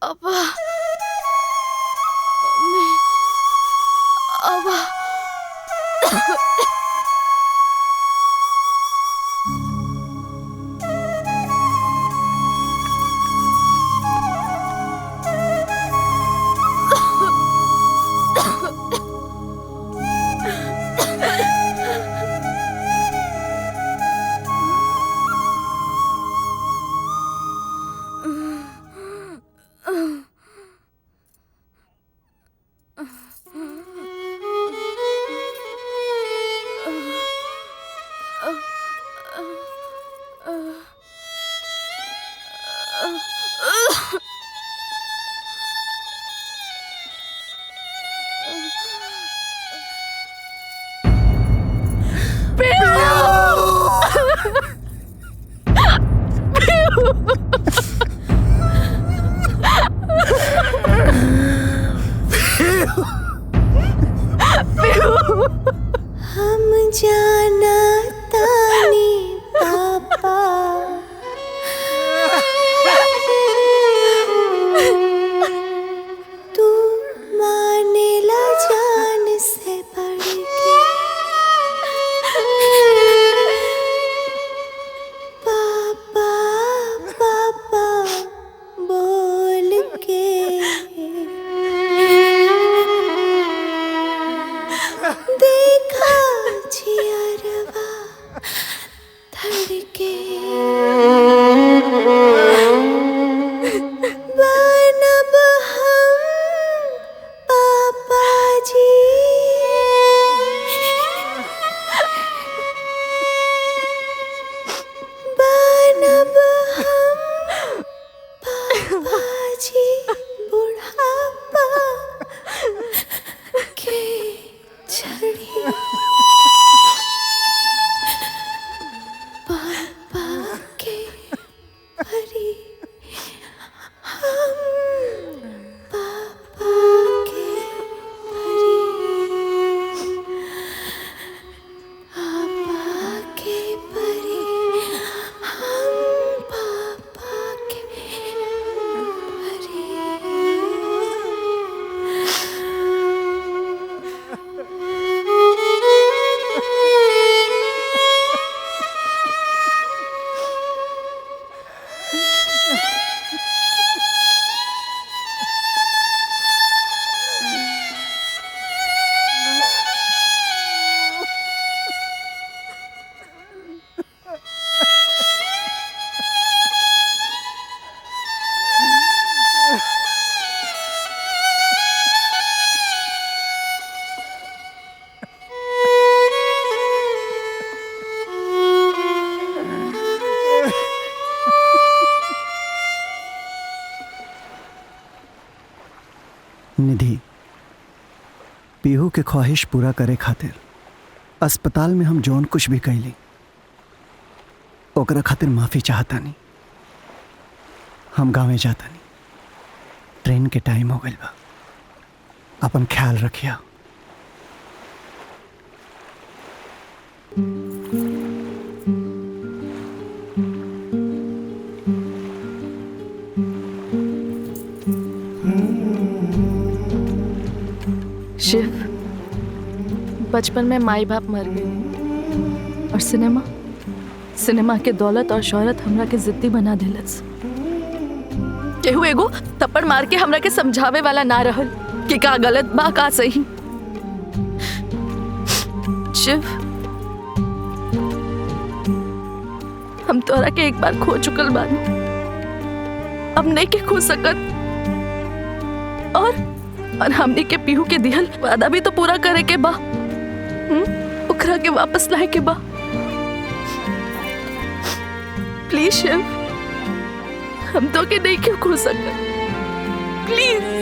पापा मम्मी पापा हम जाना तानी पापा तू माने ला जान से बढ़ के पापा पापा बोल के देखा जियरवा धड़के बनब हम पापा जी बनब हम पापा जी बुढ़ापा के छड़ी पापा के परी हम पापा के परी पापा के परी हम पापा के निधि, पीहू के ख्वाहिश पूरा करे खातिर अस्पताल में हम जौन कुछ भी कैली ओकरा खातिर माफी चाहतानी। हम गाँवे जातानी, ट्रेन के टाइम हो गइल बा। अपन ख्याल रखिया। शिव, बचपन में माई बाप मर गए और सिनेमा के दौलत और शोहरत हमरा के जिद्दी बना दिलस। केहू एगो थप्पड़ मार के हमरा के समझावे वाला ना रहल कि का गलत बा का सही। शिव, हम तोरा के एक बार खो चुकल बानी, अब नहीं के खो सकत। और हमनी के पीहू के दिहल वादा भी तो पूरा करे के बा, ओकरा के वापस लाए के बा। प्लीज शिव, हम तो के नहीं क्यों खो सकते, प्लीज।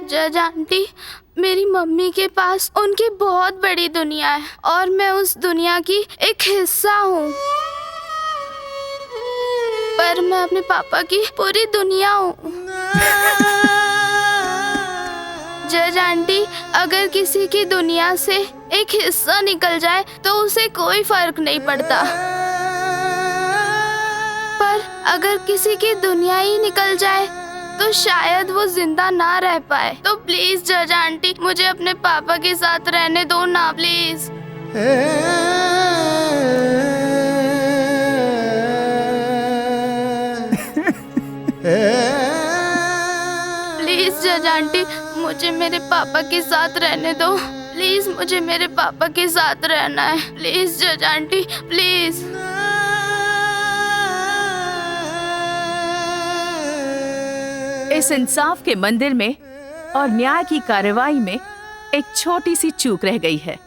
जज आंटी, मेरी मम्मी के पास उनकी बहुत बड़ी दुनिया है और मैं उस दुनिया की एक हिस्सा हूँ। पर मैं अपने पापा की पूरी दुनिया हूँ। जज आंटी, अगर किसी की दुनिया से एक हिस्सा निकल जाए तो उसे कोई फर्क नहीं पड़ता, पर अगर किसी की दुनिया ही निकल जाए तो शायद वो जिंदा ना रह पाए। तो प्लीज जज आंटी, मुझे अपने पापा के साथ रहने दो ना, प्लीज। प्लीज जज आंटी, मुझे मेरे पापा के साथ रहने दो। प्लीज मुझे मेरे पापा के साथ रहना है। प्लीज जज आंटी, प्लीज। इस इंसाफ के मंदिर में और न्याय की कार्रवाई में एक छोटी सी चूक रह गई है।